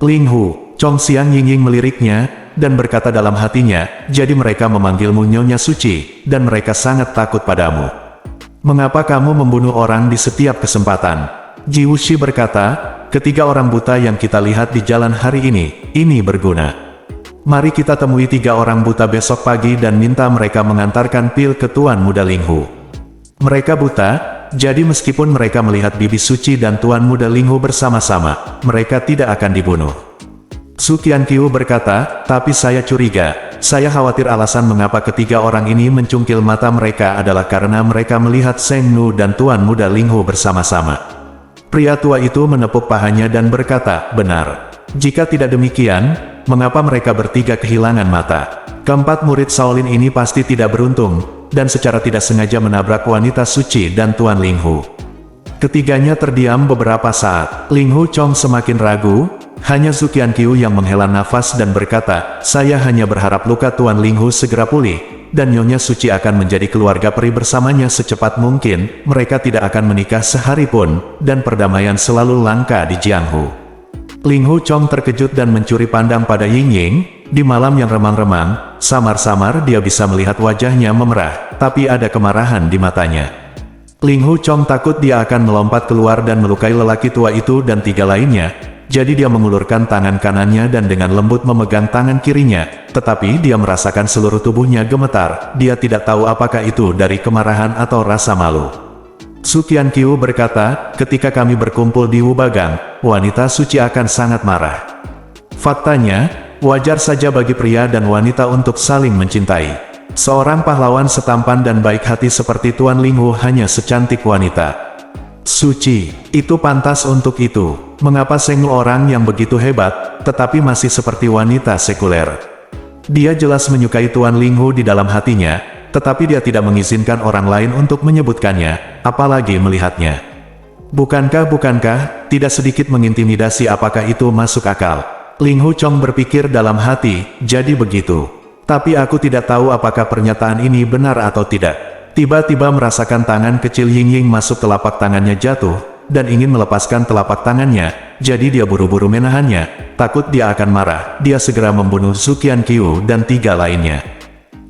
Ling Hu, Chong Xiang Ying Ying meliriknya, dan berkata dalam hatinya, jadi mereka memanggilmu Nyonya Suci, dan mereka sangat takut padamu. Mengapa kamu membunuh orang di setiap kesempatan? Ji Wuxi berkata, ketiga orang buta yang kita lihat di jalan hari ini berguna. Mari kita temui 3 orang buta besok pagi dan minta mereka mengantarkan pil ke Tuan Muda Ling Hu. Mereka buta, jadi meskipun mereka melihat Bibi Suci dan Tuan Muda Ling Hu bersama-sama, mereka tidak akan dibunuh. Su Qianqiu berkata, tapi saya curiga, saya khawatir alasan mengapa ketiga orang ini mencungkil mata mereka adalah karena mereka melihat Seng Nu dan Tuan Muda Ling Hu bersama-sama. Pria tua itu menepuk pahanya dan berkata, benar. Jika tidak demikian, mengapa mereka bertiga kehilangan mata? Keempat murid Shaolin ini pasti tidak beruntung, dan secara tidak sengaja menabrak wanita suci dan Tuan Ling Hu. Ketiganya terdiam beberapa saat. Ling Hu Chong semakin ragu, hanya Su Qianqiu yang menghela nafas dan berkata, saya hanya berharap luka Tuan Ling Hu segera pulih, dan Nyonya Suci akan menjadi keluarga peri bersamanya secepat mungkin, mereka tidak akan menikah sehari pun, dan perdamaian selalu langka di Jianghu. Ling Hu Chong terkejut dan mencuri pandang pada Ying Ying, di malam yang remang-remang, samar-samar dia bisa melihat wajahnya memerah, tapi ada kemarahan di matanya. Ling Hu Chong takut dia akan melompat keluar dan melukai lelaki tua itu dan 3 lainnya, jadi dia mengulurkan tangan kanannya dan dengan lembut memegang tangan kirinya, tetapi dia merasakan seluruh tubuhnya gemetar, dia tidak tahu apakah itu dari kemarahan atau rasa malu. Su Qianqiu berkata, ketika kami berkumpul di Wubagang, wanita suci akan sangat marah. Faktanya, wajar saja bagi pria dan wanita untuk saling mencintai. Seorang pahlawan setampan dan baik hati seperti Tuan Ling Hu hanya secantik wanita suci, itu pantas untuk itu. Mengapa Seng Nu orang yang begitu hebat, tetapi masih seperti wanita sekuler? Dia jelas menyukai Tuan Ling Hu di dalam hatinya, tetapi dia tidak mengizinkan orang lain untuk menyebutkannya, apalagi melihatnya. Bukankah, tidak sedikit mengintimidasi apakah itu masuk akal? Ling Hu Chong berpikir dalam hati, jadi begitu. Tapi aku tidak tahu apakah pernyataan ini benar atau tidak. Tiba-tiba merasakan tangan kecil Ying Ying masuk telapak tangannya jatuh, dan ingin melepaskan telapak tangannya, jadi dia buru-buru menahannya, takut dia akan marah, dia segera membunuh Su Qianqiu dan 3 lainnya.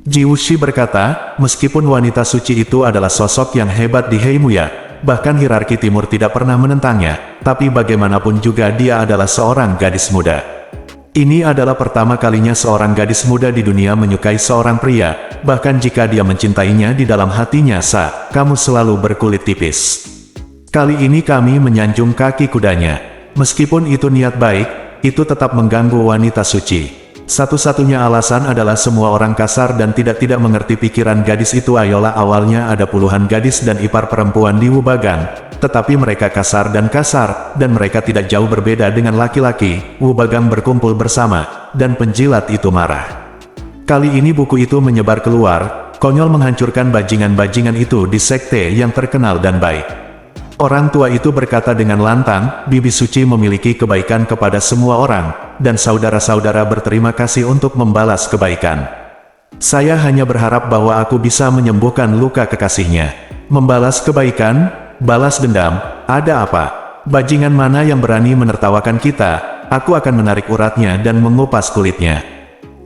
Ji Wuxi berkata, meskipun wanita suci itu adalah sosok yang hebat di Heimuya, bahkan hierarki timur tidak pernah menentangnya, tapi bagaimanapun juga dia adalah seorang gadis muda. Ini adalah pertama kalinya seorang gadis muda di dunia menyukai seorang pria, bahkan jika dia mencintainya di dalam hatinya kamu selalu berkulit tipis. Kali ini kami menyanjung kaki kudanya. Meskipun itu niat baik, itu tetap mengganggu wanita suci. Satu-satunya alasan adalah semua orang kasar dan tidak mengerti pikiran gadis itu. Ayolah, awalnya ada puluhan gadis dan ipar perempuan di Wubagang, tetapi mereka kasar, dan mereka tidak jauh berbeda dengan laki-laki. Wubagang berkumpul bersama, dan penjilat itu marah. Kali ini buku itu menyebar keluar, konyol menghancurkan bajingan-bajingan itu di sekte yang terkenal dan baik. Orang tua itu berkata dengan lantang, Bibi Suci memiliki kebaikan kepada semua orang, dan saudara-saudara berterima kasih untuk membalas kebaikan. Saya hanya berharap bahwa aku bisa menyembuhkan luka kekasihnya. Membalas kebaikan, balas dendam, ada apa? Bajingan mana yang berani menertawakan kita? Aku akan menarik uratnya dan mengupas kulitnya.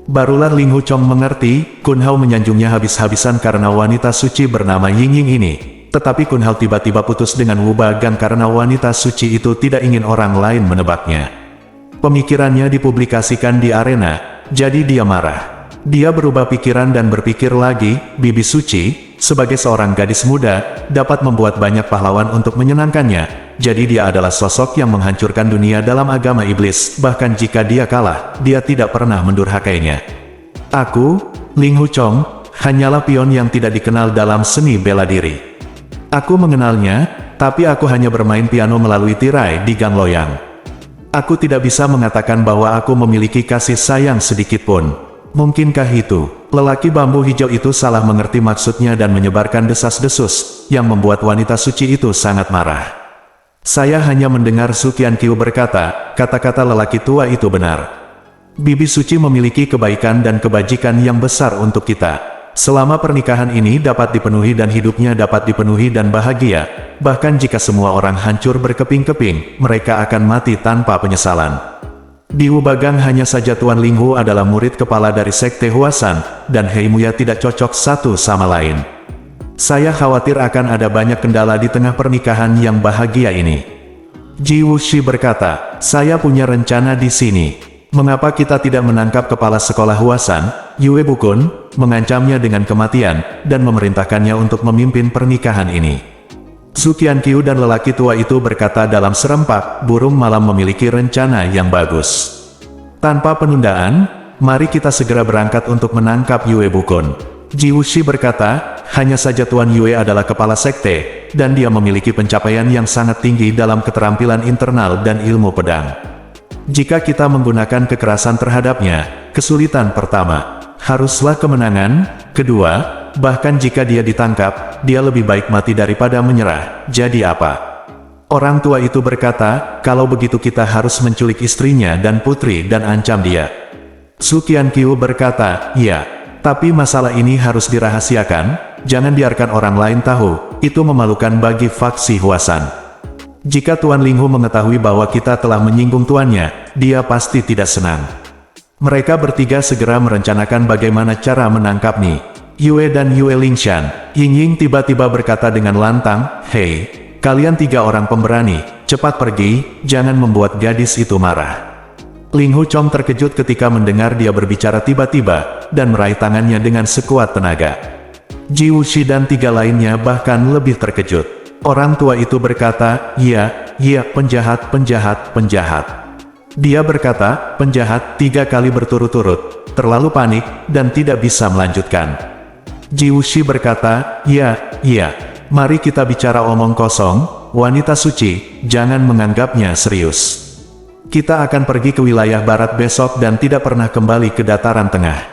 Barulah Ling Huchong mengerti, Kun Hao menyanjungnya habis-habisan karena wanita suci bernama Ying Ying ini. Tetapi Kun Hao tiba-tiba putus dengan Wu Bagang karena wanita suci itu tidak ingin orang lain menebaknya. Pemikirannya dipublikasikan di arena, jadi dia marah. Dia berubah pikiran dan berpikir lagi, Bibi Suci, sebagai seorang gadis muda, dapat membuat banyak pahlawan untuk menyenangkannya. Jadi dia adalah sosok yang menghancurkan dunia dalam agama iblis, bahkan jika dia kalah, dia tidak pernah mendurhakainya. Aku, Ling Huchong, hanyalah pion yang tidak dikenal dalam seni bela diri. Aku mengenalnya, tapi aku hanya bermain piano melalui tirai di Gang Loyang. Aku tidak bisa mengatakan bahwa aku memiliki kasih sayang sedikit pun. Mungkinkah itu, lelaki bambu hijau itu salah mengerti maksudnya dan menyebarkan desas-desus, yang membuat wanita suci itu sangat marah. Saya hanya mendengar Su Qianqiu berkata, kata-kata lelaki tua itu benar. Bibi Suci memiliki kebaikan dan kebajikan yang besar untuk kita. Selama pernikahan ini dapat dipenuhi dan hidupnya dapat dipenuhi dan bahagia, bahkan jika semua orang hancur berkeping-keping, mereka akan mati tanpa penyesalan. Di Wu Bagang hanya saja Tuan Ling Hu adalah murid kepala dari Sekte Huasan, dan Hei Muya tidak cocok satu sama lain. Saya khawatir akan ada banyak kendala di tengah pernikahan yang bahagia ini. Ji Wuxi berkata, saya punya rencana di sini. Mengapa kita tidak menangkap kepala sekolah Huasan, Yue Bukun, mengancamnya dengan kematian, dan memerintahkannya untuk memimpin pernikahan ini? Su Qianqiu dan lelaki tua itu berkata dalam serempak, burung malam memiliki rencana yang bagus. Tanpa penundaan, mari kita segera berangkat untuk menangkap Yue Bukun. Ji Wuxi berkata, hanya saja Tuan Yue adalah kepala sekte, dan dia memiliki pencapaian yang sangat tinggi dalam keterampilan internal dan ilmu pedang. Jika kita menggunakan kekerasan terhadapnya, kesulitan pertama, haruslah kemenangan, kedua, bahkan jika dia ditangkap, dia lebih baik mati daripada menyerah. Jadi apa? Orang tua itu berkata, kalau begitu kita harus menculik istrinya dan putri dan ancam dia. Su Qianqiu berkata, iya, tapi masalah ini harus dirahasiakan, jangan biarkan orang lain tahu, itu memalukan bagi faksi Huasan. Jika Tuan Ling Hu mengetahui bahwa kita telah menyinggung tuannya, dia pasti tidak senang. Mereka bertiga segera merencanakan bagaimana cara menangkap Ni Yue dan Yue Lingshan. Ying Ying tiba-tiba berkata dengan lantang, hei, kalian tiga orang pemberani, cepat pergi, jangan membuat gadis itu marah. Ling Huchong terkejut ketika mendengar dia berbicara tiba-tiba, dan meraih tangannya dengan sekuat tenaga. Ji Wuxi dan tiga lainnya bahkan lebih terkejut. Orang tua itu berkata, iya, penjahat, penjahat, penjahat. Dia berkata, penjahat 3 kali berturut-turut, terlalu panik, dan tidak bisa melanjutkan. Ji Wuxi berkata, iya, mari kita bicara omong kosong, wanita suci, jangan menganggapnya serius. Kita akan pergi ke wilayah barat besok dan tidak pernah kembali ke dataran tengah.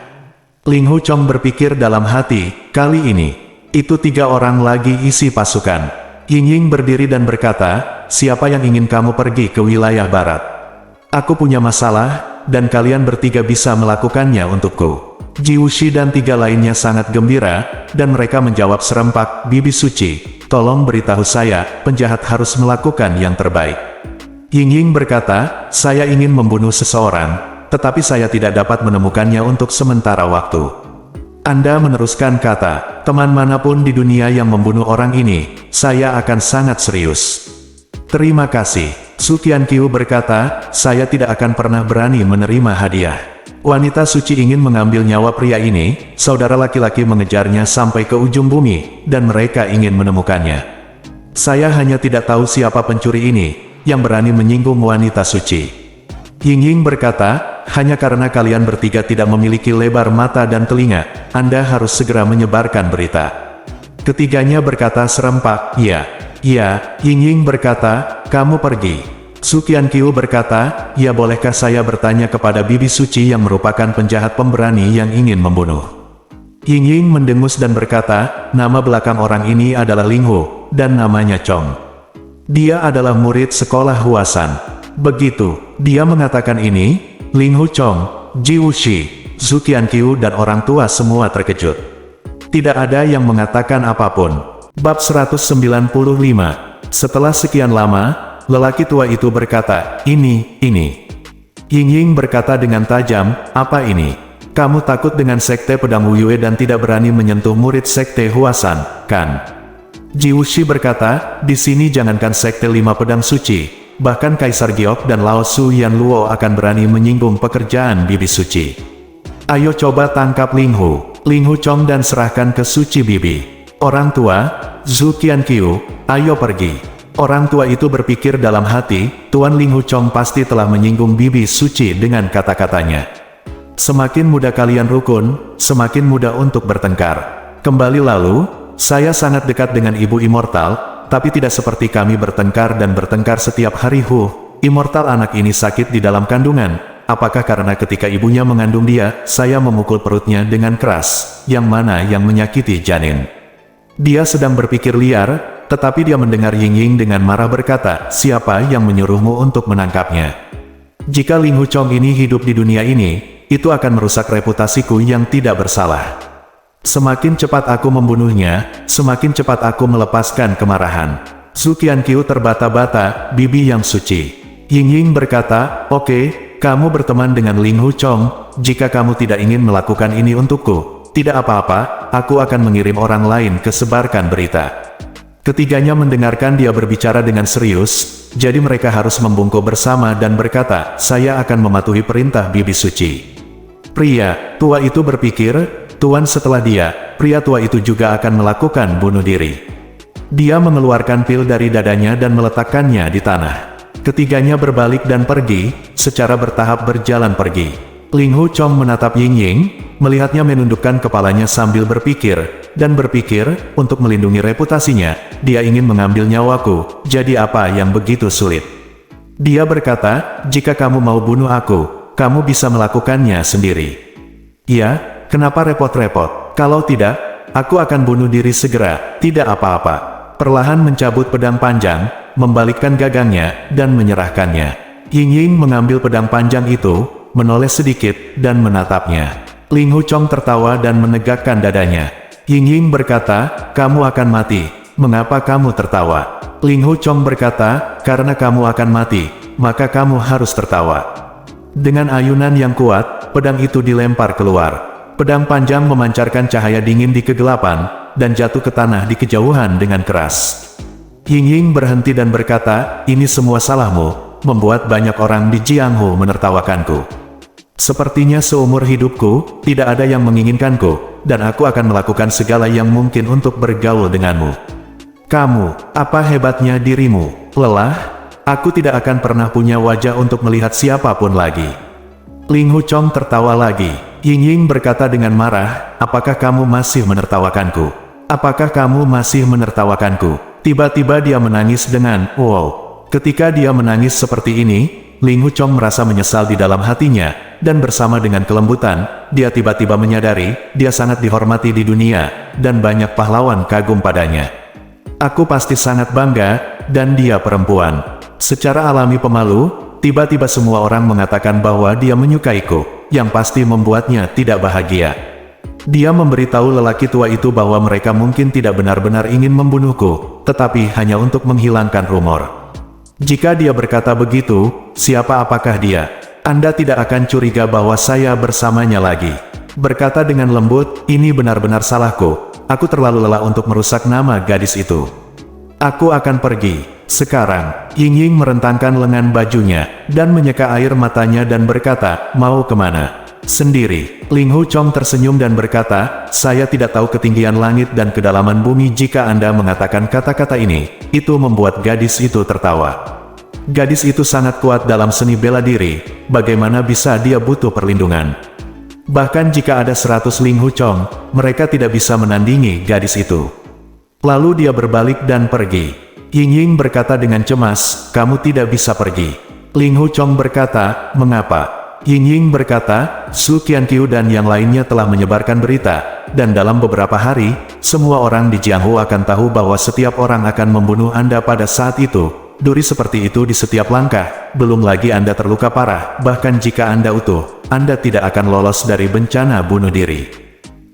Ling Huchong berpikir dalam hati, kali ini, itu 3 orang lagi isi pasukan. Ying Ying berdiri dan berkata, siapa yang ingin kamu pergi ke wilayah barat? Aku punya masalah, dan kalian bertiga bisa melakukannya untukku. Ji Wuxi dan 3 lainnya sangat gembira, dan mereka menjawab serempak, Bibi Suci, tolong beritahu saya, penjahat harus melakukan yang terbaik. Ying Ying berkata, saya ingin membunuh seseorang, tetapi saya tidak dapat menemukannya untuk sementara waktu. Anda meneruskan kata, teman manapun di dunia yang membunuh orang ini, saya akan sangat serius. Terima kasih. Su Qianqiu berkata, saya tidak akan pernah berani menerima hadiah. Wanita suci ingin mengambil nyawa pria ini, saudara laki-laki mengejarnya sampai ke ujung bumi, dan mereka ingin menemukannya. Saya hanya tidak tahu siapa pencuri ini, yang berani menyinggung wanita suci. Ying Ying berkata, hanya karena kalian bertiga tidak memiliki lebar mata dan telinga, Anda harus segera menyebarkan berita. Ketiganya berkata serempak, iya. Ying Ying berkata, kamu pergi. Su Qianqiu berkata, ya bolehkah saya bertanya kepada Bibi Suci yang merupakan penjahat pemberani yang ingin membunuh? Ying Ying mendengus dan berkata, nama belakang orang ini adalah Ling Hu, dan namanya Chong. Dia adalah murid sekolah Huasan. Begitu dia mengatakan ini, Ling Hu Chong, Ji Wuxi, Zhu Qianqiu dan orang tua semua terkejut. Tidak ada yang mengatakan apapun. Bab 195. Setelah sekian lama, lelaki tua itu berkata, ini. Ying Ying berkata dengan tajam, apa ini? Kamu takut dengan sekte pedang Wuyue dan tidak berani menyentuh murid sekte Huasan, kan? Ji Wuxi berkata, di sini jangankan sekte 5 pedang suci, bahkan Kaisar Giok dan Lao Su Yan Luo akan berani menyinggung pekerjaan bibi suci. Ayo coba tangkap Ling Hu Chong dan serahkan ke suci bibi. Orang tua, Zhu Qianqiu, ayo pergi. Orang tua itu berpikir dalam hati, Tuan Ling Hu Chong pasti telah menyinggung bibi suci dengan kata-katanya. Semakin mudah kalian rukun, semakin mudah untuk bertengkar. Kembali lalu, saya sangat dekat dengan ibu immortal, tapi tidak seperti kami bertengkar dan bertengkar setiap hari. Immortal anak ini sakit di dalam kandungan. Apakah karena ketika ibunya mengandung dia, saya memukul perutnya dengan keras, yang mana yang menyakiti janin? Dia sedang berpikir liar, tetapi dia mendengar Ying Ying dengan marah berkata, siapa yang menyuruhmu untuk menangkapnya? Jika Ling Hu Chong ini hidup di dunia ini, itu akan merusak reputasiku yang tidak bersalah. Semakin cepat aku membunuhnya, semakin cepat aku melepaskan kemarahan. Zhu Qianqiu terbata-bata, bibi yang suci. Ying Ying berkata, oke, kamu berteman dengan Ling Hu Chong, jika kamu tidak ingin melakukan ini untukku, tidak apa-apa, aku akan mengirim orang lain ke sebarkan berita. Ketiganya mendengarkan dia berbicara dengan serius, jadi mereka harus membungkuk bersama dan berkata, saya akan mematuhi perintah bibi suci. Pria tua itu berpikir, Tuan setelah dia, pria tua itu juga akan melakukan bunuh diri. Dia mengeluarkan pil dari dadanya dan meletakkannya di tanah. Ketiganya berbalik dan pergi, secara bertahap berjalan pergi. Ling Hu Chong menatap Ying Ying, melihatnya menundukkan kepalanya sambil berpikir, untuk melindungi reputasinya, dia ingin mengambil nyawaku, jadi apa yang begitu sulit? Dia berkata, jika kamu mau bunuh aku, kamu bisa melakukannya sendiri. Ya, kenapa repot-repot? Kalau tidak, aku akan bunuh diri segera, tidak apa-apa. Perlahan mencabut pedang panjang, membalikkan gagangnya, dan menyerahkannya. Ying Ying mengambil pedang panjang itu, menoleh sedikit, dan menatapnya. Ling Hu Chong tertawa dan menegakkan dadanya. Ying Ying berkata, kamu akan mati. Mengapa kamu tertawa? Ling Hu Chong berkata, karena kamu akan mati, maka kamu harus tertawa. Dengan ayunan yang kuat, pedang itu dilempar keluar. Pedang panjang memancarkan cahaya dingin di kegelapan, dan jatuh ke tanah di kejauhan dengan keras. Ying Ying berhenti dan berkata, ini semua salahmu, membuat banyak orang di Jianghu menertawakanku. Sepertinya seumur hidupku, tidak ada yang menginginkanku, dan aku akan melakukan segala yang mungkin untuk bergaul denganmu. Kamu, apa hebatnya dirimu? Lelah? Aku tidak akan pernah punya wajah untuk melihat siapapun lagi. Ling Hu Chong tertawa lagi. Ying Ying berkata dengan marah, apakah kamu masih menertawakanku? Apakah kamu masih menertawakanku? Tiba-tiba dia menangis dengan, wow. Ketika dia menangis seperti ini, Ling Hu Chong merasa menyesal di dalam hatinya, dan bersama dengan kelembutan, dia tiba-tiba menyadari, dia sangat dihormati di dunia, dan banyak pahlawan kagum padanya. Aku pasti sangat bangga, dan dia perempuan. Secara alami pemalu, tiba-tiba semua orang mengatakan bahwa dia menyukaiku, yang pasti membuatnya tidak bahagia. Dia memberitahu lelaki tua itu bahwa mereka mungkin tidak benar-benar ingin membunuhku, tetapi hanya untuk menghilangkan rumor. Jika dia berkata begitu, apakah dia? Anda tidak akan curiga bahwa saya bersamanya lagi. Berkata dengan lembut, ini benar-benar salahku. Aku terlalu lelah untuk merusak nama gadis itu. Aku akan pergi. Sekarang, Ying Ying merentangkan lengan bajunya, dan menyeka air matanya dan berkata, mau kemana? Sendiri. Ling Hu Chong tersenyum dan berkata, saya tidak tahu ketinggian langit dan kedalaman bumi jika Anda mengatakan kata-kata ini. Itu membuat gadis itu tertawa. Gadis itu sangat kuat dalam seni bela diri, bagaimana bisa dia butuh perlindungan? Bahkan jika ada 100 Ling Hu Chong, mereka tidak bisa menandingi gadis itu. Lalu dia berbalik dan pergi. Ying Ying berkata dengan cemas, kamu tidak bisa pergi. Ling Hu Chong berkata, mengapa? Ying Ying berkata, Zhu Qianqiu dan yang lainnya telah menyebarkan berita, dan dalam beberapa hari, semua orang di Jianghu akan tahu bahwa setiap orang akan membunuh Anda pada saat itu, duri seperti itu di setiap langkah, belum lagi Anda terluka parah, bahkan jika Anda utuh, Anda tidak akan lolos dari bencana bunuh diri.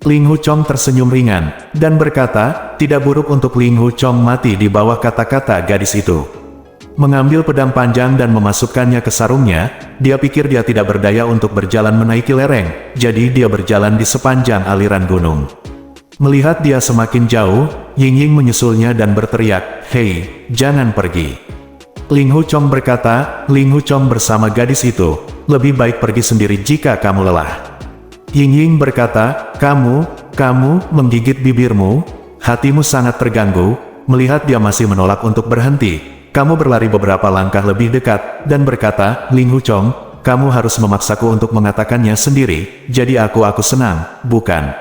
Ling Hu Chong tersenyum ringan, dan berkata, tidak buruk untuk Ling Hu Chong mati di bawah kata-kata gadis itu. Mengambil pedang panjang dan memasukkannya ke sarungnya, dia pikir dia tidak berdaya untuk berjalan menaiki lereng, jadi dia berjalan di sepanjang aliran gunung. Melihat dia semakin jauh, Ying Ying menyusulnya dan berteriak, "Hei, jangan pergi." Ling Hu Chong berkata, Ling Hu Chong bersama gadis itu, lebih baik pergi sendiri jika kamu lelah. Ying Ying berkata, kamu menggigit bibirmu, hatimu sangat terganggu, melihat dia masih menolak untuk berhenti. Kamu berlari beberapa langkah lebih dekat, dan berkata, Ling Hu Chong, kamu harus memaksaku untuk mengatakannya sendiri, jadi aku senang, bukan?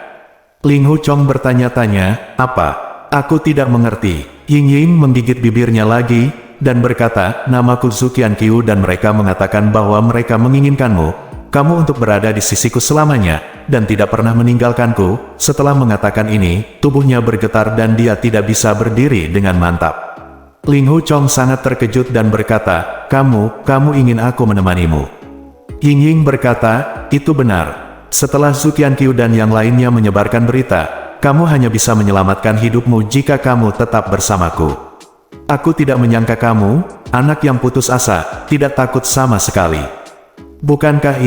Ling Hu Chong bertanya-tanya, apa? Aku tidak mengerti. Ying Ying menggigit bibirnya lagi, dan berkata, namaku Zuqian Qiu dan mereka mengatakan bahwa mereka menginginkanmu, kamu untuk berada di sisiku selamanya, dan tidak pernah meninggalkanku. Setelah mengatakan ini, tubuhnya bergetar dan dia tidak bisa berdiri dengan mantap. Ling Hu Chong sangat terkejut dan berkata, kamu ingin aku menemanimu. Ying Ying berkata, itu benar. Setelah Zuqian Qiu dan yang lainnya menyebarkan berita, kamu hanya bisa menyelamatkan hidupmu jika kamu tetap bersamaku. Aku tidak menyangka kamu, anak yang putus asa, tidak takut sama sekali. Bukankah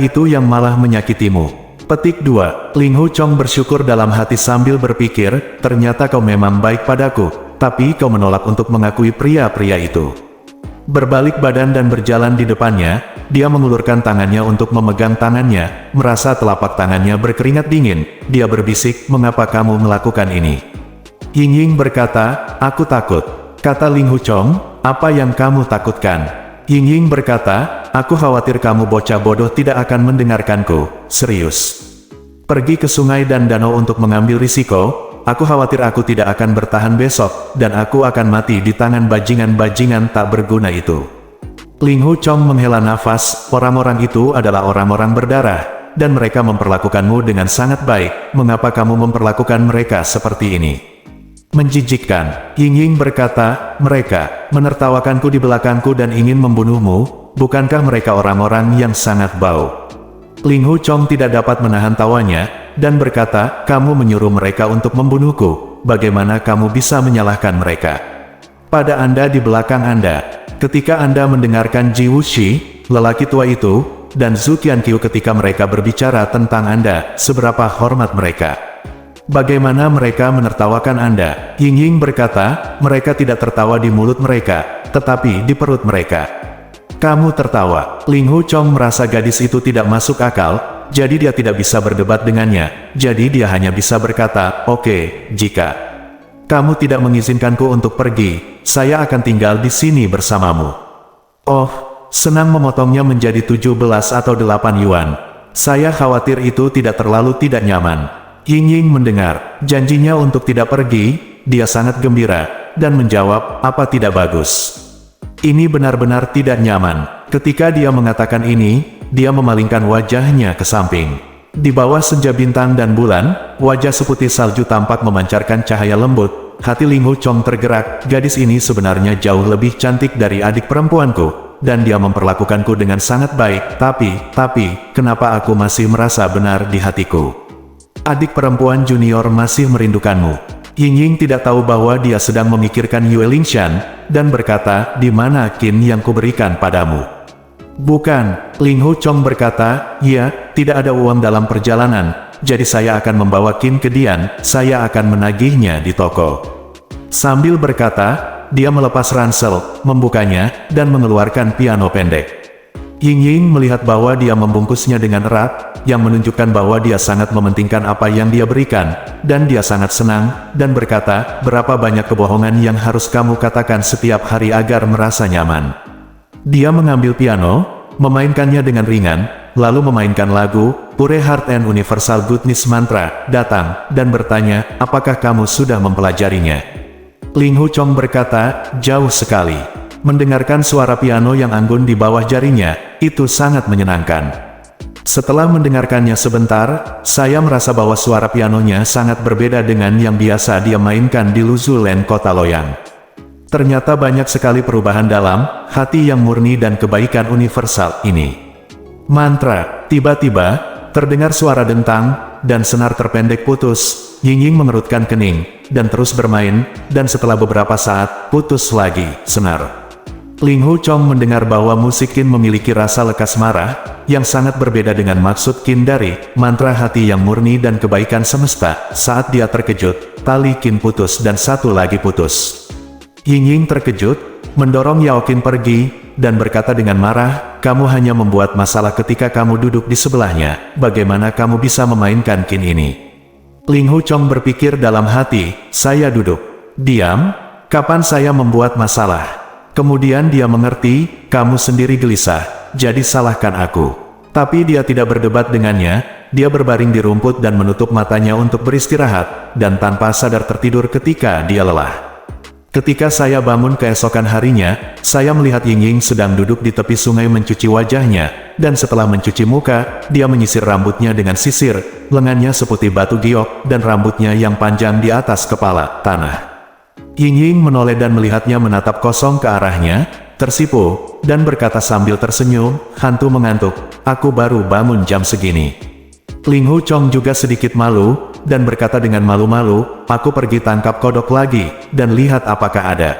itu yang malah menyakitimu? Petik 2. Ling Hu Chong bersyukur dalam hati sambil berpikir, ternyata kau memang baik padaku, tapi kau menolak untuk mengakui pria-pria itu. Berbalik badan dan berjalan di depannya, dia mengulurkan tangannya untuk memegang tangannya, merasa telapak tangannya berkeringat dingin, dia berbisik, mengapa kamu melakukan ini? Ying Ying berkata, aku takut. Kata Ling Hu Chong, apa yang kamu takutkan? Ying Ying berkata, aku khawatir kamu bocah bodoh tidak akan mendengarkanku, serius. Pergi ke sungai dan danau untuk mengambil risiko, aku khawatir aku tidak akan bertahan besok, dan aku akan mati di tangan bajingan-bajingan tak berguna itu. Ling Hu Chong menghela nafas, orang-orang itu adalah orang-orang berdarah, dan mereka memperlakukanmu dengan sangat baik, mengapa kamu memperlakukan mereka seperti ini? Menjijikkan. Ying Ying berkata, mereka menertawakanku di belakangku dan ingin membunuhmu, bukankah mereka orang-orang yang sangat bau? Ling Hu Chong tidak dapat menahan tawanya, dan berkata, kamu menyuruh mereka untuk membunuhku, bagaimana kamu bisa menyalahkan mereka? Pada Anda di belakang Anda, ketika Anda mendengarkan Ji Wuxi, lelaki tua itu, dan Zuqian Qiu ketika mereka berbicara tentang Anda, seberapa hormat mereka? Bagaimana mereka menertawakan Anda? Ying Ying berkata, mereka tidak tertawa di mulut mereka, tetapi di perut mereka. Kamu tertawa. Ling Hu Chong merasa gadis itu tidak masuk akal, jadi dia tidak bisa berdebat dengannya, jadi dia hanya bisa berkata, oke, jika kamu tidak mengizinkanku untuk pergi, saya akan tinggal di sini bersamamu. Oh, senang memotongnya menjadi 17 atau 8 yuan. Saya khawatir itu tidak terlalu tidak nyaman. Ying Ying mendengar janjinya untuk tidak pergi, dia sangat gembira, dan menjawab, apa tidak bagus? Ini benar-benar tidak nyaman. Ketika dia mengatakan ini, dia memalingkan wajahnya ke samping. Di bawah senja bintang dan bulan, wajah seputih salju tampak memancarkan cahaya lembut. Hati Ling Hu Chong tergerak, gadis ini sebenarnya jauh lebih cantik dari adik perempuanku, dan dia memperlakukanku dengan sangat baik, tapi, kenapa aku masih merasa benar di hatiku? Adik perempuan junior masih merindukanmu. Ying Ying tidak tahu bahwa dia sedang memikirkan Yue Lingshan, dan berkata, di mana kin yang kuberikan padamu? Bukan, Ling Hu Chong berkata, ya, tidak ada uang dalam perjalanan, jadi saya akan membawa kin ke Dian, saya akan menagihnya di toko. Sambil berkata, dia melepas ransel, membukanya, dan mengeluarkan piano pendek. Ying Ying melihat bahwa dia membungkusnya dengan erat, yang menunjukkan bahwa dia sangat mementingkan apa yang dia berikan, dan dia sangat senang, dan berkata, berapa banyak kebohongan yang harus kamu katakan setiap hari agar merasa nyaman. Dia mengambil piano, memainkannya dengan ringan, lalu memainkan lagu, Pure Heart and Universal Goodness Mantra, datang, dan bertanya, apakah kamu sudah mempelajarinya? Ling Hu Chong berkata, jauh sekali. Mendengarkan suara piano yang anggun di bawah jarinya, itu sangat menyenangkan. Setelah mendengarkannya sebentar, saya merasa bahwa suara pianonya sangat berbeda dengan yang biasa dia mainkan di Luzulen kota Loyang. Ternyata banyak sekali perubahan dalam hati yang murni dan kebaikan universal ini. Mantra. Tiba-tiba, terdengar suara dentang, dan senar terpendek putus. Ying-Ying mengerutkan kening, dan terus bermain, dan setelah beberapa saat, putus lagi, senar. Ling Hu Chong mendengar bahwa musik Qin memiliki rasa lekas marah, yang sangat berbeda dengan maksud Qin dari mantra hati yang murni dan kebaikan semesta. Saat dia terkejut, tali Qin putus dan satu lagi putus. Ying-Ying terkejut, mendorong Yao Qin pergi, dan berkata dengan marah, "Kamu hanya membuat masalah ketika kamu duduk di sebelahnya, bagaimana kamu bisa memainkan Qin ini?" Ling Hu Chong berpikir dalam hati, "Saya duduk. Diam? Kapan saya membuat masalah?" Kemudian dia mengerti, "Kamu sendiri gelisah, jadi salahkan aku." Tapi dia tidak berdebat dengannya, dia berbaring di rumput dan menutup matanya untuk beristirahat, dan tanpa sadar tertidur ketika dia lelah. Ketika saya bangun keesokan harinya, saya melihat Ying-Ying sedang duduk di tepi sungai mencuci wajahnya, dan setelah mencuci muka, dia menyisir rambutnya dengan sisir, lengannya seputih batu giok, dan rambutnya yang panjang di atas kepala tanah. Ying-Ying menoleh dan melihatnya menatap kosong ke arahnya, tersipu, dan berkata sambil tersenyum, "Hantu mengantuk, aku baru bangun jam segini." Ling Hu Chong juga sedikit malu, dan berkata dengan malu-malu, "Aku pergi tangkap kodok lagi, dan lihat apakah ada."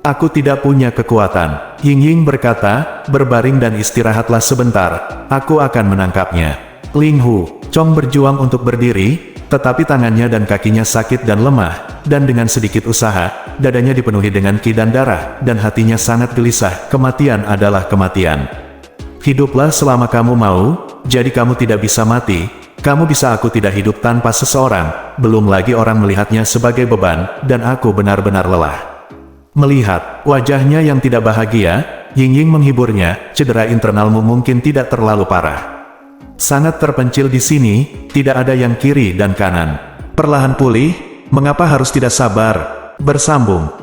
"Aku tidak punya kekuatan," Ying-Ying berkata, "berbaring dan istirahatlah sebentar, aku akan menangkapnya." Ling Hu Chong berjuang untuk berdiri, tetapi tangannya dan kakinya sakit dan lemah, dan dengan sedikit usaha, dadanya dipenuhi dengan ki dan darah, dan hatinya sangat gelisah. Kematian adalah kematian. "Hiduplah selama kamu mau, jadi kamu tidak bisa mati. Kamu bisa, aku tidak hidup tanpa seseorang, belum lagi orang melihatnya sebagai beban, dan aku benar-benar lelah." Melihat wajahnya yang tidak bahagia, Ying-Ying menghiburnya, "Cedera internalmu mungkin tidak terlalu parah. Sangat terpencil di sini, tidak ada yang kiri dan kanan. Perlahan pulih, mengapa harus tidak sabar? Bersambung."